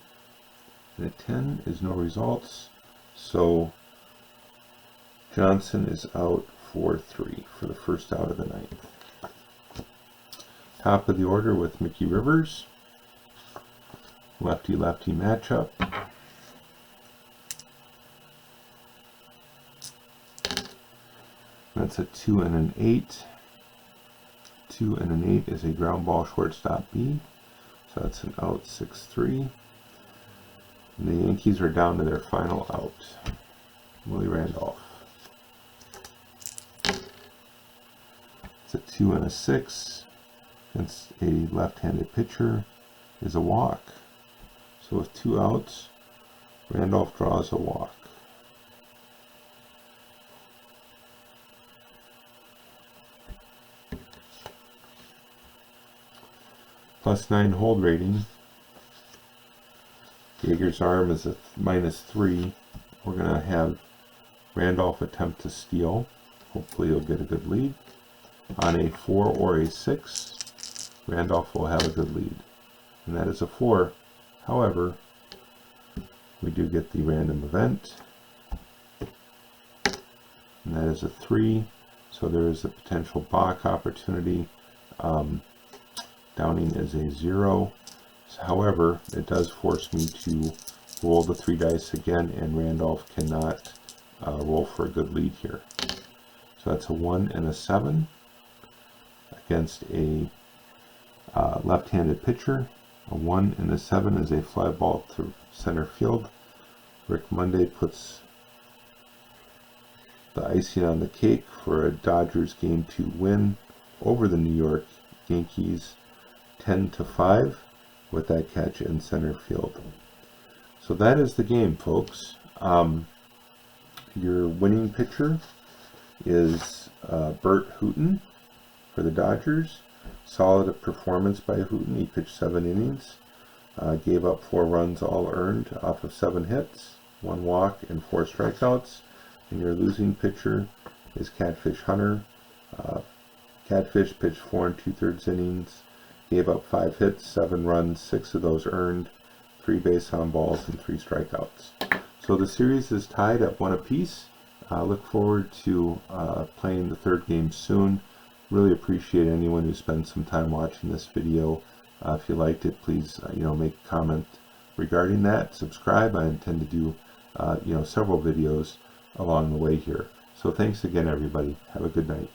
and a 10 is no results. So Johnson is out 4-3 for the first out of the 9th. Top of the order with Mickey Rivers. Lefty-lefty matchup. That's a 2 and an 8. 2 and an 8 is a ground ball, shortstop B. So that's an out, 6-3. And the Yankees are down to their final out. Willie Randolph. It's a 2 and a 6 against a left-handed pitcher is a walk. So with 2 outs, Randolph draws a walk. +9 hold rating. Yeager's arm is a -3. We're going to have Randolph attempt to steal. Hopefully he'll get a good lead. On a 4 or a 6, Randolph will have a good lead. And that is a 4. However, we do get the random event. And that is a 3. So there is a potential balk opportunity. Downing is a 0. However, it does force me to roll the 3 dice again, and Randolph cannot roll for a good lead here. So that's a 1 and a 7 against a left-handed pitcher. A 1 and a 7 is a fly ball to center field. Rick Monday puts the icing on the cake for a Dodgers Game 2 win over the New York Yankees 10-5 with that catch in center field. So that is the game, folks. Your winning pitcher is Bert Hooton for the Dodgers. Solid performance by Hooton. He pitched 7 innings, gave up 4 runs all earned off of 7 hits, 1 walk, and 4 strikeouts. And your losing pitcher is Catfish Hunter. Catfish pitched 4 2/3 innings, gave up 5 hits, 7 runs, 6 of those earned, 3 base on balls, and 3 strikeouts. So the series is tied at 1 apiece. I look forward to playing the 3rd game soon. Really appreciate anyone who spends some time watching this video. If you liked it, please make a comment regarding that. Subscribe. I intend to do several videos along the way here. So thanks again, everybody. Have a good night.